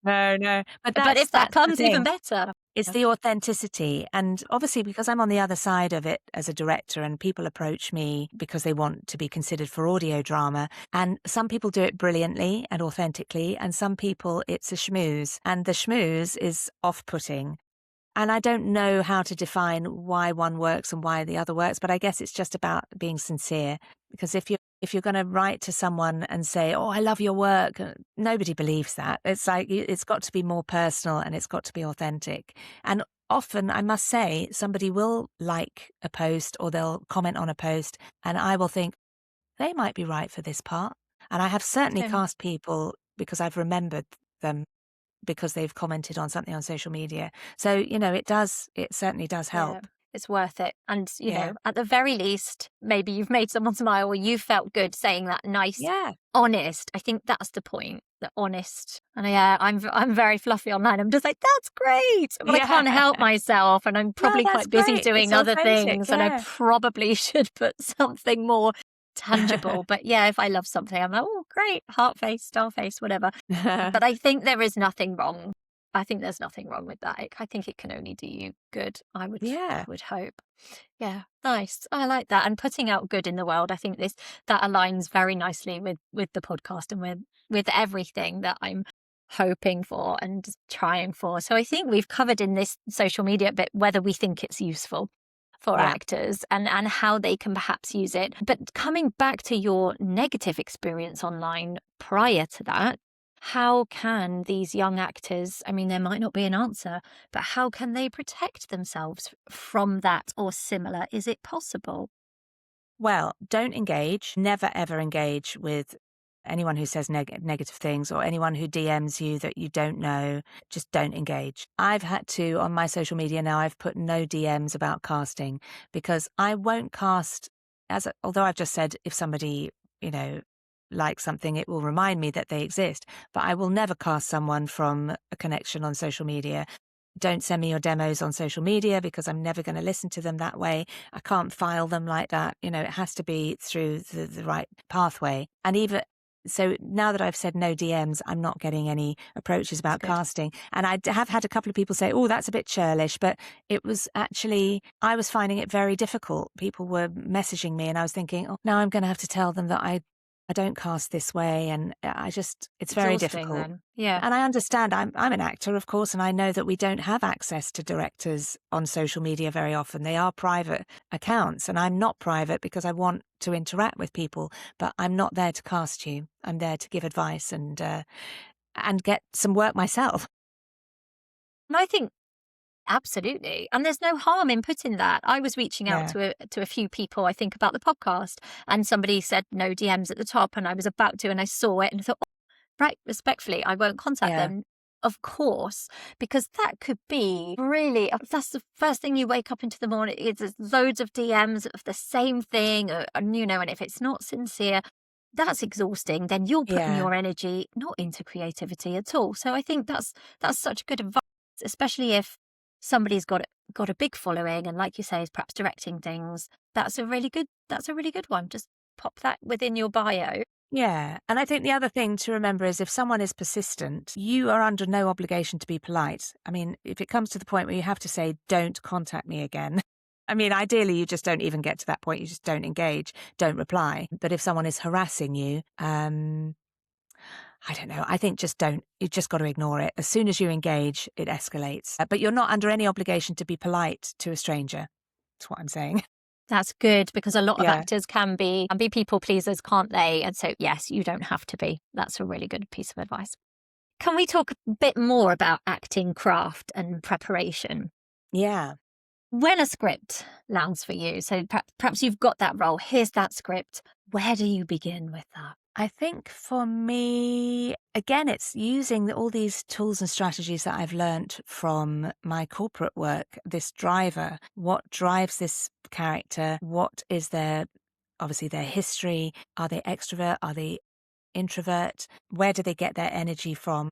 No. But if that comes, even better. It's the authenticity. And obviously, because I'm on the other side of it as a director, and people approach me because they want to be considered for audio drama. And some people do it brilliantly and authentically, and some people it's a schmooze. And the schmooze is off-putting. And I don't know how to define why one works and why the other works, but I guess it's just about being sincere. Because if you're going to write to someone and say, oh, I love your work, nobody believes that. It's like, it's got to be more personal and it's got to be authentic. And often, I must say, somebody will like a post or they'll comment on a post and I will think, they might be right for this part. And I have certainly cast people because I've remembered them because they've commented on something on social media. So, it certainly does help. Yeah, it's worth it. And, at the very least, maybe you've made someone smile or you felt good saying that nice, honest. I think that's the point, the honest. And I'm very fluffy online. I'm just like, that's great. But I can't help myself. And I'm probably quite busy doing other things. And I probably should put something more tangible. But yeah, if I love something, I'm like, oh, great, heart face, star face, whatever. But I think there is nothing wrong. I think there's nothing wrong with that. I think it can only do you good. I Yeah. would hope. Yeah, nice. I like that. And putting out good in the world, I think that aligns very nicely with the podcast and with everything that I'm hoping for and trying for. So I think we've covered in this social media bit whether we think it's useful for Yeah. actors and how they can perhaps use it. But coming back to your negative experience online prior to that, how can these young actors, I mean, there might not be an answer, but how can they protect themselves from that or similar? Is it possible? Well, don't engage. Never, ever engage with anyone who says negative things or anyone who DMs you that you don't know. Just don't engage. I've had to, on my social media now, I've put no DMs about casting because I won't cast, although I've just said if somebody, likes something, it will remind me that they exist. But I will never cast someone from a connection on social media. Don't send me your demos on social media because I'm never going to listen to them that way. I can't file them like that. It has to be through the right pathway. And even so, now that I've said no DMs, I'm not getting any approaches about casting. And I have had a couple of people say, oh, that's a bit churlish. But it was actually, I was finding it very difficult. People were messaging me and I was thinking, oh, now I'm going to have to tell them that I don't cast this way, and it's very difficult. Then. Yeah. And I understand I'm an actor, of course, and I know that we don't have access to directors on social media very often. They are private accounts, and I'm not private because I want to interact with people, but I'm not there to cast you. I'm there to give advice and get some work myself. And I think absolutely. And there's no harm in putting that. I was reaching out to a few people, I think, about the podcast, and somebody said no DMs at the top, and I was about to, and I saw it and I thought, oh, right, respectfully, I won't contact them. Of course, because that could be really, that's the first thing you wake up into the morning, there's loads of DMs of the same thing, and if it's not sincere, that's exhausting. Then you're putting your energy not into creativity at all. So I think that's such good advice, especially if somebody's got a big following and, like you say, is perhaps directing things. That's a really good one. Just pop that within your bio. Yeah. And I think the other thing to remember is if someone is persistent, you are under no obligation to be polite. I mean, if it comes to the point where you have to say, don't contact me again. I mean, ideally, you just don't even get to that point. You just don't engage, don't reply. But if someone is harassing you, I don't know. I think you just got to ignore it. As soon as you engage, it escalates. But you're not under any obligation to be polite to a stranger. That's what I'm saying. That's good, because a lot of actors can be people pleasers, can't they? And so, yes, you don't have to be. That's a really good piece of advice. Can we talk a bit more about acting craft and preparation? Yeah. When a script lands for you, so perhaps you've got that role, here's that script, where do you begin with that? I think for me, again, it's using all these tools and strategies that I've learnt from my corporate work, this driver. What drives this character? What is obviously their history? Are they extrovert? Are they introvert? Where do they get their energy from?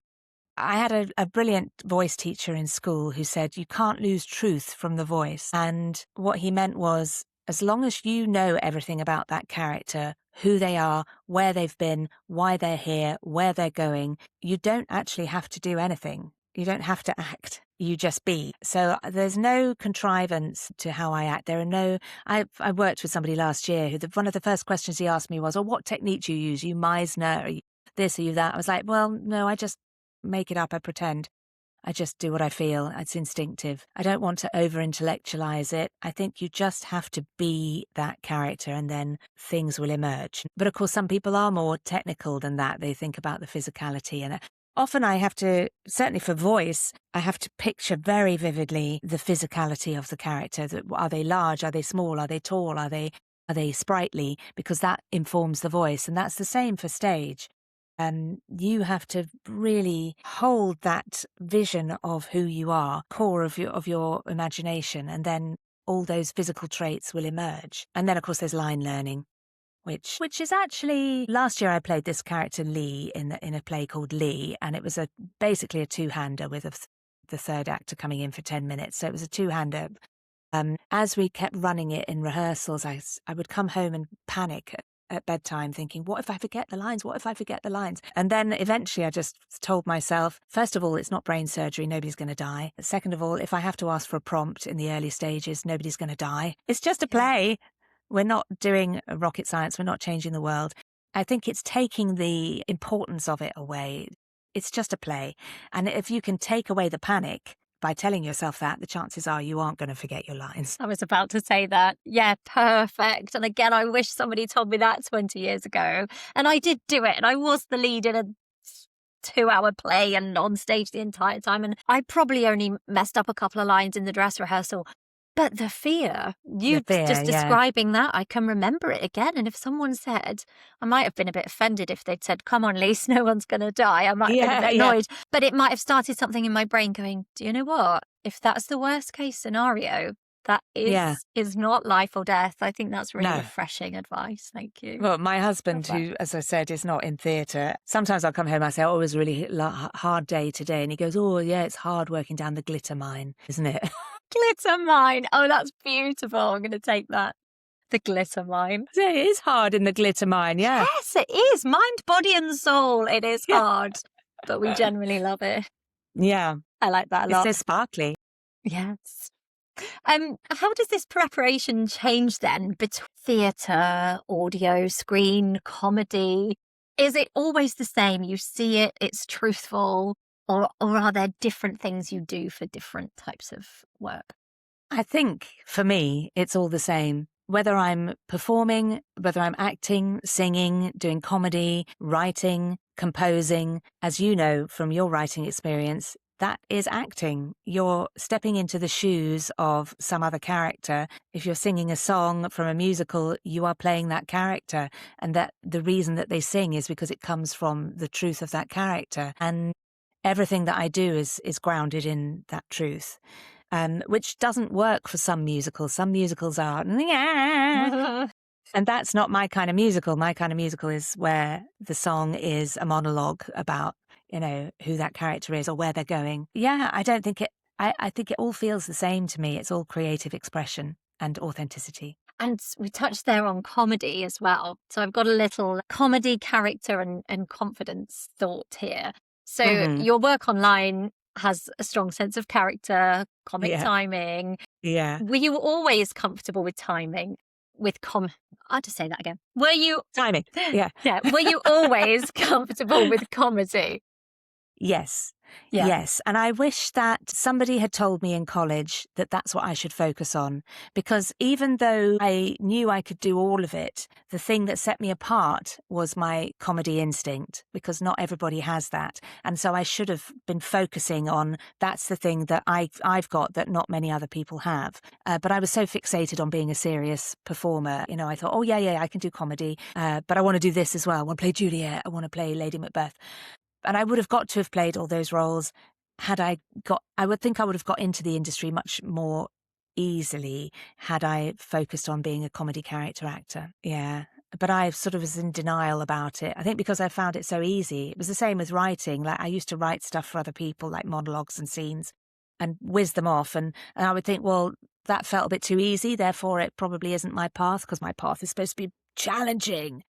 I had a brilliant voice teacher in school who said, you can't lose truth from the voice. And what he meant was, as long as you know everything about that character, who they are, where they've been, why they're here, where they're going, you don't actually have to do anything. You don't have to act. You just be. So there's no contrivance to how I act. I worked with somebody last year who one of the first questions he asked me was, oh, what technique do you use? Are you Meisner? Are you this? Are you that? I was like, well, no, I just make it up. I pretend. I just do what I feel. It's instinctive. I don't want to over-intellectualize it. I think you just have to be that character and then things will emerge. But of course, some people are more technical than that. They think about the physicality. And often I have to, certainly for voice, I have to picture very vividly the physicality of the character. Are they large? Are they small? Are they tall? Are they sprightly? Because that informs the voice. And that's the same for stage. You have to really hold that vision of who you are, core of your imagination, and then all those physical traits will emerge. And then, of course, there's line learning, which is actually, last year I played this character Lee in a play called Lee, and it was basically a two-hander with the third actor coming in for 10 minutes. So it was a two-hander. As we kept running it in rehearsals, I would come home and panic at bedtime thinking, what if I forget the lines? What if I forget the lines? And then eventually I just told myself, first of all, it's not brain surgery. Nobody's going to die. Second of all, if I have to ask for a prompt in the early stages, nobody's going to die. It's just a play. We're not doing rocket science. We're not changing the world. I think it's taking the importance of it away. It's just a play. And if you can take away the panic by telling yourself that, the chances are you aren't going to forget your lines. I was about to say that. Yeah, perfect. And again, I wish somebody told me that 20 years ago. And I did do it. And I was the lead in a 2-hour play and on stage the entire time. And I probably only messed up a couple of lines in the dress rehearsal. But the fear, just describing that, I can remember it again. And if someone said, I might have been a bit offended if they'd said, come on, Lise, no one's going to die. I might have been a bit annoyed. But it might have started something in my brain going, do you know what? If that's the worst case scenario, that is not life or death. I think that's really refreshing advice. Thank you. Well, my husband, who, as I said, is not in theatre, sometimes I'll come home and I say, oh, it was a really hard day today. And he goes, oh, yeah, it's hard working down the glitter mine, isn't it? Glitter mine. Oh, that's beautiful. I'm going to take that. The glitter mine. It is hard in the glitter mine, yeah. Yes, it is. Mind, body and soul. It is hard, but we generally love it. Yeah. I like that a lot. It's so sparkly. Yes. How does this preparation change then between theatre, audio, screen, comedy? Is it always the same? You see it, it's truthful, or are there different things you do for different types of work? I think for me, it's all the same. Whether I'm performing, whether I'm acting, singing, doing comedy, writing, composing, as you know from your writing experience, that is acting. You're stepping into the shoes of some other character. If you're singing a song from a musical, you are playing that character. And that the reason that they sing is because it comes from the truth of that character. And everything that I do is grounded in that truth. Which doesn't work for some musicals. Some musicals are, and that's not my kind of musical. My kind of musical is where the song is a monologue about, who that character is or where they're going. Yeah, I don't think I think it all feels the same to me. It's all creative expression and authenticity. And we touched there on comedy as well. So I've got a little comedy character and confidence thought here. So your work online has a strong sense of character, comic timing. Yeah. Were you always comfortable with timing? I'll just say that again. Were you... Timing, yeah. Yeah. Were you always comfortable with comedy? Yes. Yeah. Yes. And I wish that somebody had told me in college that that's what I should focus on. Because even though I knew I could do all of it, the thing that set me apart was my comedy instinct, because not everybody has that. And so I should have been focusing on that's the thing that I've got that not many other people have. But I was so fixated on being a serious performer. I thought, oh, yeah, I can do comedy. But I want to do this as well. I want to play Juliet. I want to play Lady Macbeth. And I would have got to have played all those roles I would think I would have got into the industry much more easily had I focused on being a comedy character actor. Yeah. But I sort of was in denial about it. I think because I found it so easy. It was the same with writing. Like I used to write stuff for other people, like monologues and scenes, and whiz them off. And I would think, well, that felt a bit too easy. Therefore, it probably isn't my path because my path is supposed to be challenging.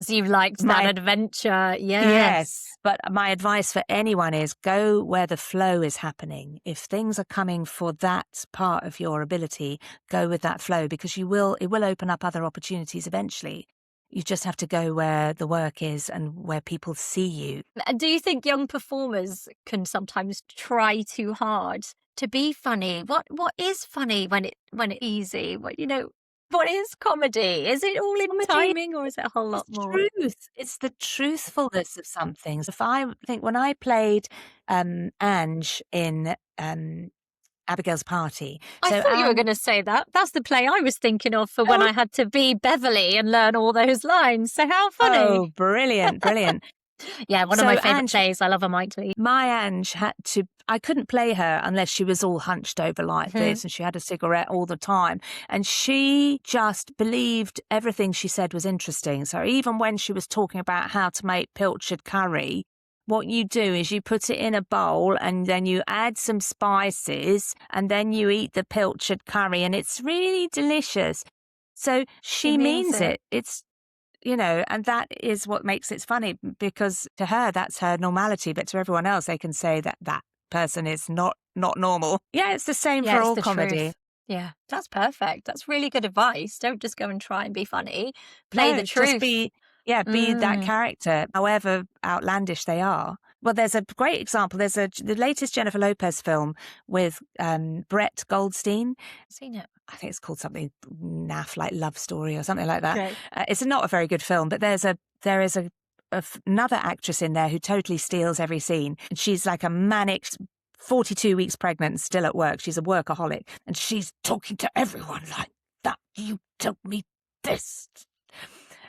So you liked that adventure, yes. But my advice for anyone is go where the flow is happening. If things are coming for that part of your ability, go with that flow because it will open up other opportunities eventually. You just have to go where the work is and where people see you. Do you think young performers can sometimes try too hard to be funny? What is funny when it's easy? What is comedy? Is it all in timing or is it a whole lot more? Truth. It's the truthfulness of something. So if I think when I played Ange in Abigail's Party. I thought you were going to say that. That's the play I was thinking of for when I had to be Beverly and learn all those lines. So how funny. Oh, brilliant, brilliant. Yeah, one of my favourite plays. I love her mightily. My Ange I couldn't play her unless she was all hunched over like this and she had a cigarette all the time. And she just believed everything she said was interesting. So even when she was talking about how to make pilchard curry, what you do is you put it in a bowl and then you add some spices and then you eat the pilchard curry and it's really delicious. So she means it. it. It's, and that is what makes it funny, because to her, that's her normality. But to everyone else, they can say that that person is not normal. Yeah, it's the same for It's all the comedy. truth. Yeah, that's perfect. That's really good advice. Don't just go and try and be funny. Play the truth. Just be that character, however outlandish they are. Well, there's a great example. There's the latest Jennifer Lopez film with Brett Goldstein. Seen it. I think it's called something naff, like Love Story or something like that. Okay. It's not a very good film, but there is another actress in there who totally steals every scene. And she's like a manic 42 weeks pregnant and still at work. She's a workaholic, and she's talking to everyone like that. You told me this.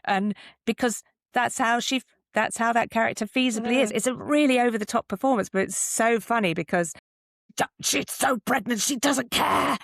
And because that's how that character feasibly is. It's a really over the top performance, but it's so funny because she's so pregnant, she doesn't care.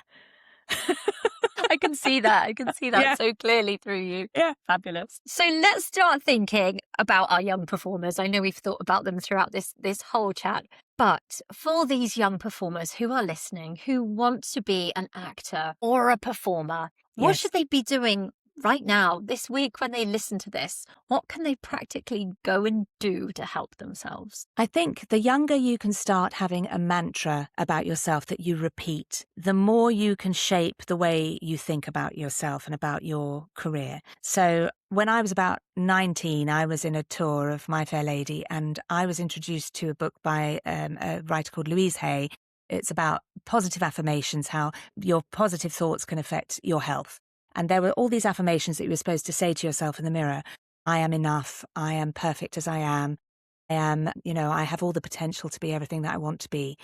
I can see that. I can see that so clearly through you. Yeah. Fabulous. So let's start thinking about our young performers. I know we've thought about them throughout this whole chat, but for these young performers who are listening, who want to be an actor or a performer, what should they be doing right now, this week, when they listen to this? What can they practically go and do to help themselves? I think the younger you can start having a mantra about yourself that you repeat, the more you can shape the way you think about yourself and about your career. So when I was about 19, I was in a tour of My Fair Lady, and I was introduced to a book by a writer called Louise Hay. It's about positive affirmations, how your positive thoughts can affect your health. And there were all these affirmations that you were supposed to say to yourself in the mirror. I am enough. I am perfect as I am. I have all the potential to be everything that I want to be.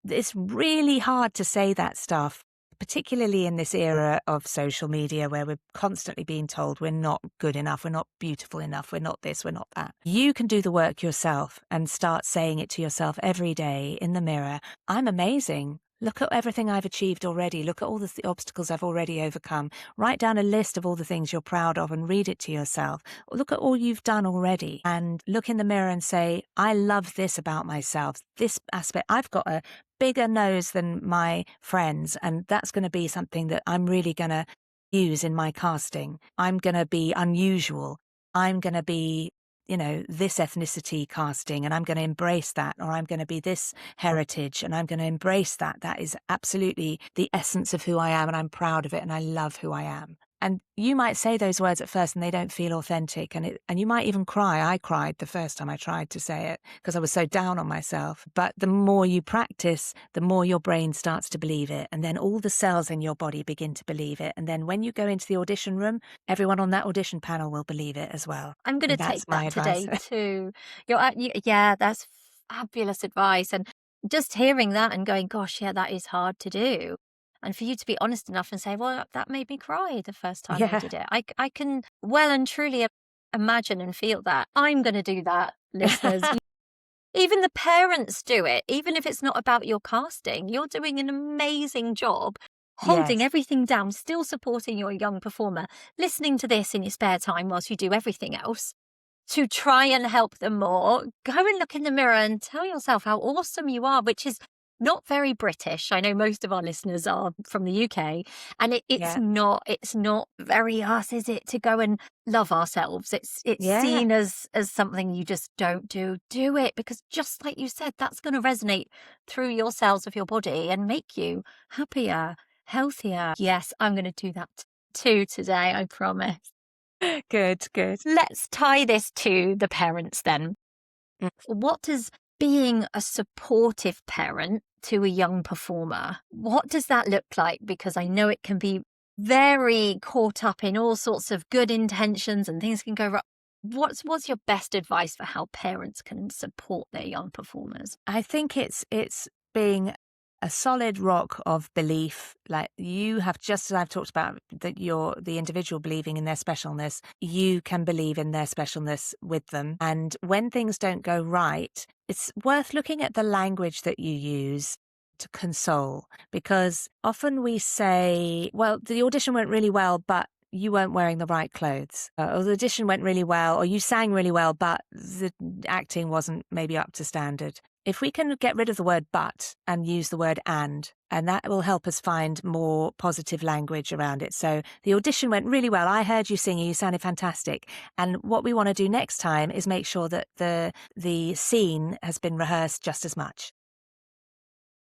It's really hard to say that stuff, particularly in this era of social media where we're constantly being told we're not good enough, we're not beautiful enough, we're not this, we're not that. You can do the work yourself and start saying it to yourself every day in the mirror. I'm amazing. Look at everything I've achieved already. Look at all the obstacles I've already overcome. Write down a list of all the things you're proud of and read it to yourself. Look at all you've done already and look in the mirror and say, I love this about myself. This aspect, I've got a bigger nose than my friends, and that's going to be something that I'm really going to use in my casting. I'm going to be unusual. I'm going to be this ethnicity casting, and I'm going to embrace that, or I'm going to be this heritage and I'm going to embrace that. That is absolutely the essence of who I am, and I'm proud of it, and I love who I am. And you might say those words at first and they don't feel authentic, and you might even cry. I cried the first time I tried to say it because I was so down on myself. But the more you practice, the more your brain starts to believe it, and then all the cells in your body begin to believe it. And then when you go into the audition room, everyone on that audition panel will believe it as well. I'm going to take that today too. That's fabulous advice. And just hearing that and going, gosh, yeah, that is hard to do. And for you to be honest enough and say, well, that made me cry the first time I did it. I can well and truly imagine and feel that. I'm going to do that, listeners. Even the parents do it. Even if it's not about your casting, you're doing an amazing job holding everything down, still supporting your young performer, listening to this in your spare time whilst you do everything else to try and help them more. Go and look in the mirror and tell yourself how awesome you are, which is not very British. I know most of our listeners are from the UK, and it's not very us, is it, to go and love ourselves? It's seen as something you just don't do. Do it, because just like you said, that's going to resonate through your cells of your body and make you happier, healthier. Yes, I'm going to do that too today, I promise. Good. Let's tie this to the parents then. What does being a supportive parent to a young performer, what does that look like? Because I know it can be very caught up in all sorts of good intentions and things can go wrong. What's your best advice for how parents can support their young performers? I think it's being a solid rock of belief. Like you have, just as I've talked about, that the individual believing in their specialness, you can believe in their specialness with them. And when things don't go right, it's worth looking at the language that you use to console, because often we say, well, the audition went really well, but you weren't wearing the right clothes, or the audition went really well, or you sang really well, but the acting wasn't maybe up to standard. if we can get rid of the word but and use the word and that will help us find more positive language around it. So the audition went really well. I heard you singing, you sounded fantastic. And what we want to do next time is make sure that the scene has been rehearsed just as much.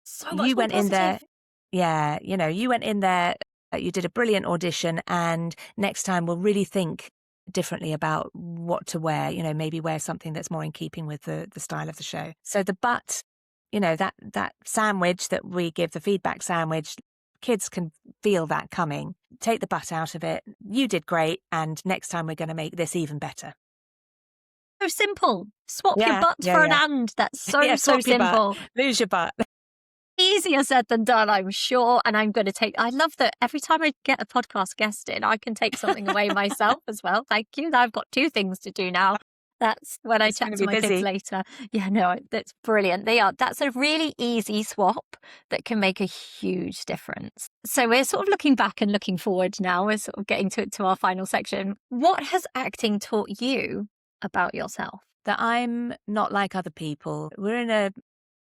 So much You more went in there, positive. yeah, you went in there, you did a brilliant audition, and next time we'll really think differently about what to wear, maybe wear something that's more in keeping with the style of the show. So the but, that sandwich that we give, the feedback sandwich, kids can feel that coming. Take the but out of it. You did great, and next time we're going to make this even better. So simple. Swap your Yeah, but yeah, for yeah. an and. That's so swap your butt, simple. lose your butt. Easier said than done, I'm sure. And I'm going to I love that every time I get a podcast guest in, I can take something away myself as well. Thank you. I've got 2 things to do now. That's when I It's chat gonna to be my kids busy. later. Yeah, no, that's brilliant. That's a really easy swap that can make a huge difference. So we're sort of looking back and looking forward now. We're sort of getting to our final section. What has acting taught you about yourself? That I'm not like other people. We're in a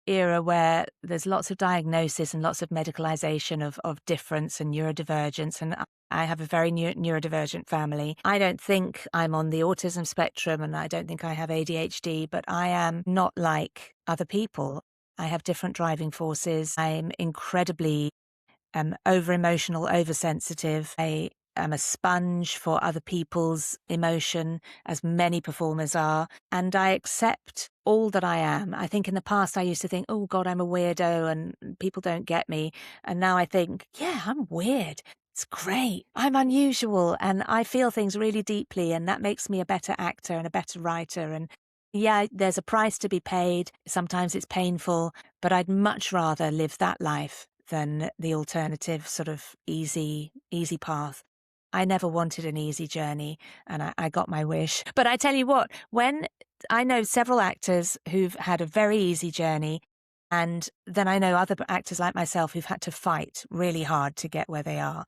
era where there's lots of diagnosis and lots of medicalization of difference and neurodivergence, and I have a very neurodivergent family. I don't think I'm on the autism spectrum, and I don't think I have ADHD, but I am not like other people. I have different driving forces. I'm incredibly over-emotional, oversensitive. I am a sponge for other people's emotion, as many performers are, and I accept all that I am. I think in the past I used to think, oh God, I'm a weirdo and people don't get me. And now I think, yeah, I'm weird. It's great. I'm unusual and I feel things really deeply, and that makes me a better actor and a better writer. And yeah, there's a price to be paid. Sometimes it's painful, but I'd much rather live that life than the alternative sort of easy path. I never wanted an easy journey, and I got my wish. But I tell you what, when I know several actors who've had a very easy journey, and then I know other actors like myself who've had to fight really hard to get where they are.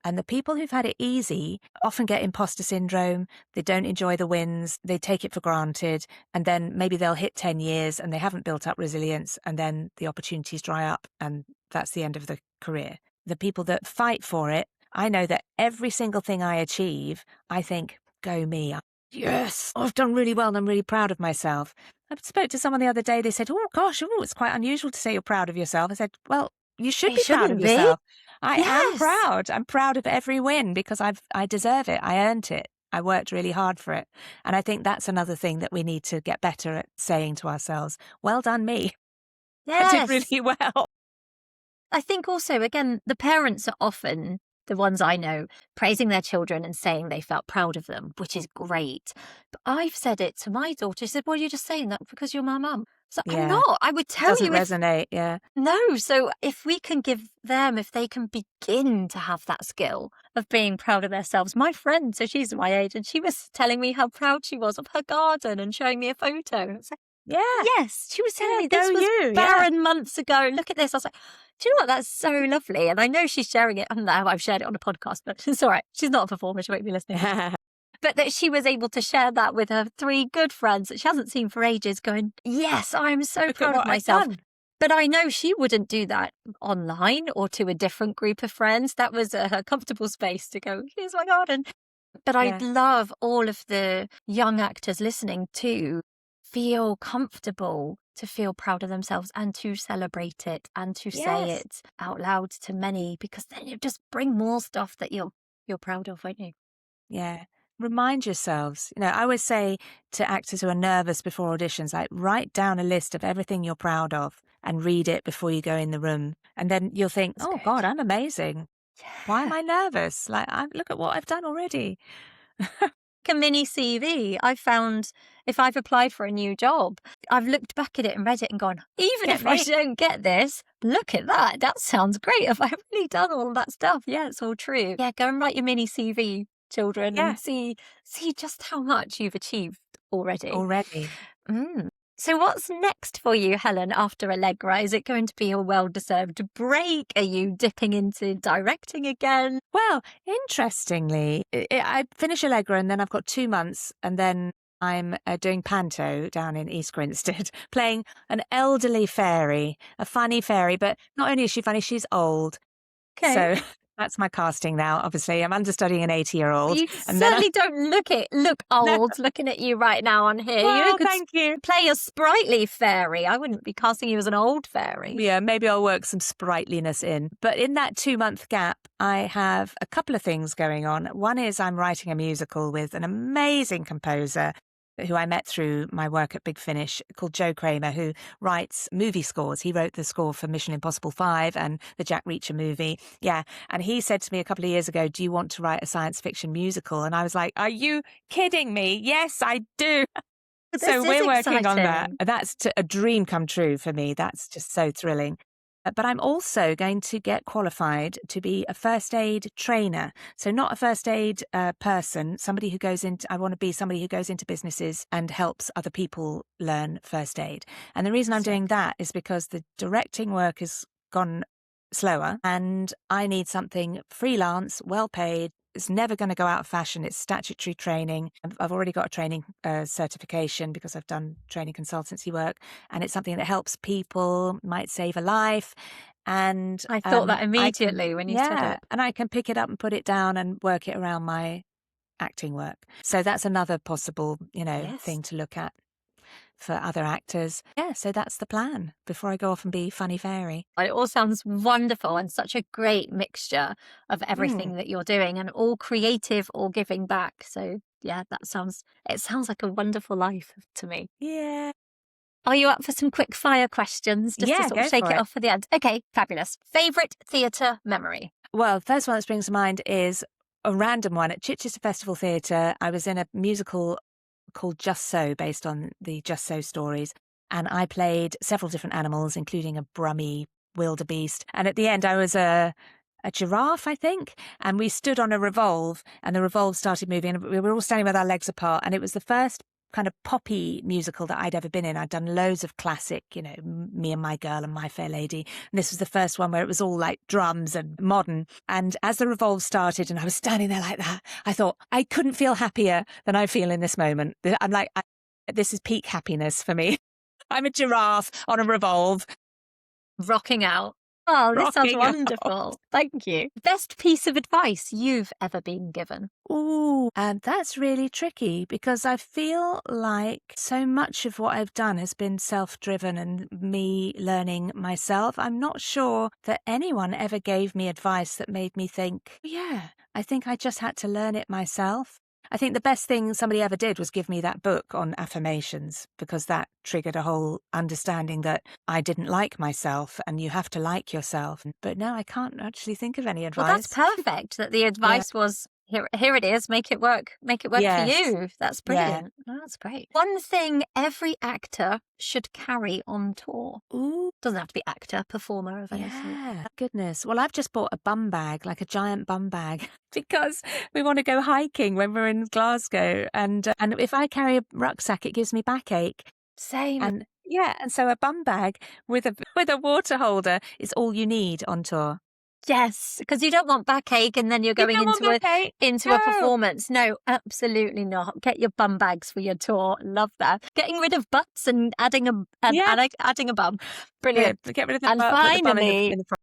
And the people who've had it easy often get imposter syndrome. They don't enjoy the wins. They take it for granted. And then maybe they'll hit 10 years and they haven't built up resilience. And then the opportunities dry up and that's the end of the career. The people that fight for it, I know that every single thing I achieve, I think, go me. Yes, I've done really well and I'm really proud of myself. I spoke to someone the other day. They said, oh, gosh, it's quite unusual to say you're proud of yourself. I said, well, you should be proud of yourself. I am proud. I'm proud of every win because I deserve it. I earned it. I worked really hard for it. And I think that's another thing that we need to get better at saying to ourselves. Well done, me. Yes. I did really well. I think also, again, the parents are often the ones I know praising their children and saying they felt proud of them, which is great. But I've said it to my daughter. She said, well, you're just saying that because you're my mum. So Yeah. I'm not. I would tell Doesn't you resonate, yeah. No. So if we can give them, if they can begin to have that skill of being proud of themselves. My friend, so she's my age, and she was telling me how proud she was of her garden and showing me a photo. And it's like, yeah. Yes, she was telling me this was you. barren months ago. Look at this. I was like, do you know what? That's so lovely. And I know she's sharing it. I don't know how I've shared it on a podcast, but it's all right. She's not a performer. She won't be listening. But that she was able to share that with her 3 good friends that she hasn't seen for ages, going, yes, I'm so proud of myself. But I know she wouldn't do that online or to a different group of friends. That was her comfortable space to go, here's my garden. But I'd love all of the young actors listening to feel comfortable, to feel proud of themselves and to celebrate it and to say it out loud to many, because then you just bring more stuff that you're proud of, won't you? Yeah. Remind yourselves. I always say to actors who are nervous before auditions, like, write down a list of everything you're proud of and read it before you go in the room. And then you'll think, That's oh, good. God, I'm amazing. Yeah. Why am I nervous? Like, look at what I've done already. A mini CV. I found if I've applied for a new job, I've looked back at it and read it and gone, even if I don't get this, look at that. That sounds great. Have I really done all that stuff? Yeah, it's all true. Yeah, go and write your mini CV, children, and see just how much you've achieved already. So what's next for you, Helen, after Allegra? Is it going to be a well-deserved break? Are you dipping into directing again? Well, interestingly, I finish Allegra and then I've got 2 months and then I'm doing panto down in East Grinstead, playing an elderly fairy, a funny fairy, but not only is she funny, she's old. Okay. So that's my casting now, obviously. I'm understudying an 80-year-old. You And then certainly don't look old looking at you right now on here. Well, You could thank you. play a sprightly fairy. I wouldn't be casting you as an old fairy. Yeah, maybe I'll work some sprightliness in. But in that 2-month gap, I have a couple of things going on. One is I'm writing a musical with an amazing composer who I met through my work at Big Finish, called Joe Kramer, who writes movie scores. He wrote the score for Mission Impossible 5 and the Jack Reacher movie. Yeah. And he said to me a couple of years ago, do you want to write a science fiction musical? And I was like, are you kidding me? Yes, I do. So we're working on that. That's a dream come true for me. That's just so thrilling. But I'm also going to get qualified to be a first aid trainer. So not a first aid person, somebody who goes into, I want to be somebody who goes into businesses and helps other people learn first aid. And the reason I'm doing that is because the directing work has gone slower and I need something freelance, well paid. It's never going to go out of fashion. It's statutory training. I've already got a training certification because I've done training consultancy work, and it's something that helps people, might save a life. And I thought that immediately when you said it. And I can pick it up and put it down and work it around my acting work. So that's another possible, thing to look at for other actors. Yeah, so that's the plan before I go off and be funny fairy. It all sounds wonderful and such a great mixture of everything that you're doing, and all creative, all giving back. So yeah, it sounds like a wonderful life to me. Yeah. Are you up for some quick fire questions just to sort of shake it off for the end? Okay, fabulous. Favourite theatre memory? Well, the first one that springs to mind is a random one at Chichester Festival Theatre. I was in a musical called Just So, based on the Just So stories. And I played several different animals, including a brummy wildebeest. And at the end, I was a giraffe, I think. And we stood on a revolve, and the revolve started moving. And we were all standing with our legs apart. And it was the first kind of poppy musical that I'd ever been in. I'd done loads of classic, Me and My Girl and My Fair Lady. And this was the first one where it was all like drums and modern. And as the revolve started and I was standing there like that, I thought, I couldn't feel happier than I feel in this moment. I'm like, this is peak happiness for me. I'm a giraffe on a revolve. Rocking out. Oh, this sounds wonderful. Thank you. Best piece of advice you've ever been given? Ooh, and that's really tricky because I feel like so much of what I've done has been self-driven and me learning myself. I'm not sure that anyone ever gave me advice that made me think, yeah, I think I just had to learn it myself. I think the best thing somebody ever did was give me that book on affirmations, because that triggered a whole understanding that I didn't like myself and you have to like yourself. But no, I can't actually think of any advice. Well, that's perfect that the advice was, here it is, make it work for you. That's brilliant. Yeah. Oh, that's great. One thing every actor should carry on tour. Ooh. Doesn't have to be actor, performer of any sort. Yeah, goodness. Well, I've just bought a bum bag, like a giant bum bag, because we want to go hiking when we're in Glasgow. And if I carry a rucksack, it gives me backache. Same. And so a bum bag with a water holder is all you need on tour. Yes, because you don't want backache and then you're going into a performance. No, absolutely not. Get your bum bags for your tour. Love that. Getting rid of butts and adding a bum. Brilliant. Yeah, get rid of the and butt, finally, in the front.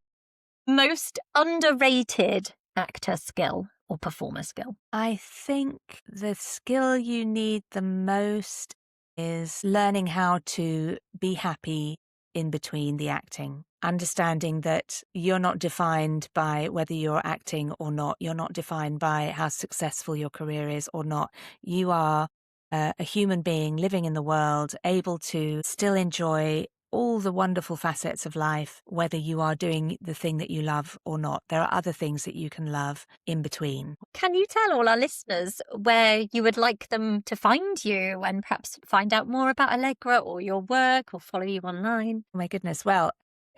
Most underrated actor skill or performer skill? I think the skill you need the most is learning how to be happy in between the acting. Understanding that you're not defined by whether you're acting or not. You're not defined by how successful your career is or not. You are a human being living in the world, able to still enjoy all the wonderful facets of life, whether you are doing the thing that you love or not. There are other things that you can love in between. Can you tell all our listeners where you would like them to find you and perhaps find out more about Allegra or your work or follow you online? Oh my goodness. Well,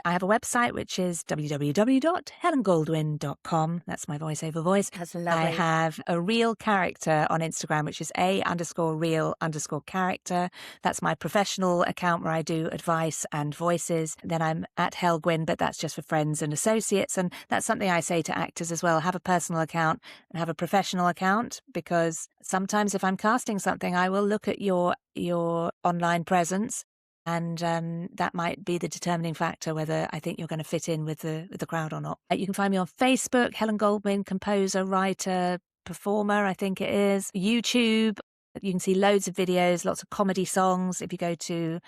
I have a website, which is www.helengoldwyn.com. That's my voiceover voice. That's lovely. I have a real character on Instagram, which is _real_character. That's my professional account where I do advice and voices. Then I'm at Helgwyn, but that's just for friends and associates. And that's something I say to actors as well. Have a personal account and have a professional account, because sometimes if I'm casting something, I will look at your online presence. And that might be the determining factor whether I think you're going to fit in with the crowd or not. You can find me on Facebook, Helen Goldwyn, composer, writer, performer, I think it is. YouTube, you can see loads of videos, lots of comedy songs. If you go to,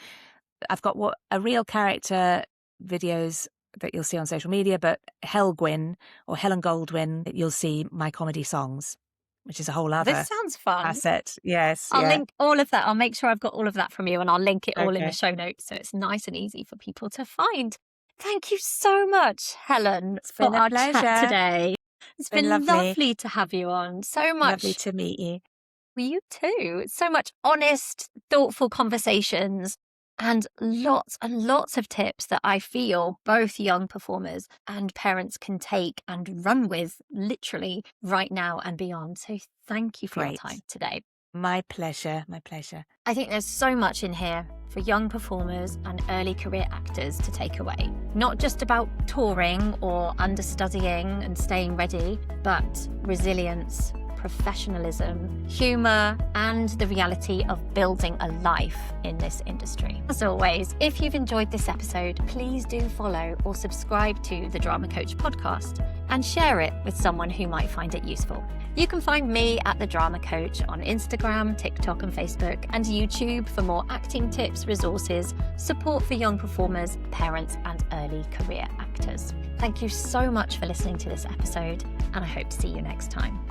I've got a real character videos that you'll see on social media, but Helgwyn or Helen Goldwyn, you'll see my comedy songs, which is a whole other This sounds fun. asset. Yes. I'll link all of that. I'll make sure I've got all of that from you, and I'll link it all in Okay. the show notes so it's nice and easy for people to find. Thank you so much, Helen, been for a our chat pleasure. today. It's been lovely to have you on. So much. Lovely to meet you. Well, you too. So much honest, thoughtful conversations and lots of tips that I feel both young performers and parents can take and run with literally right now and beyond. So thank you for your Great. time today. My pleasure. My pleasure. I think there's so much in here for young performers and early career actors to take away. Not just about touring or understudying and staying ready, but resilience, professionalism, humour, and the reality of building a life in this industry. As always, if you've enjoyed this episode, please do follow or subscribe to the Drama Coach podcast and share it with someone who might find it useful. You can find me at The Drama Coach on Instagram, TikTok and Facebook, and YouTube for more acting tips, resources, support for young performers, parents, and early career actors. Thank you so much for listening to this episode, and I hope to see you next time.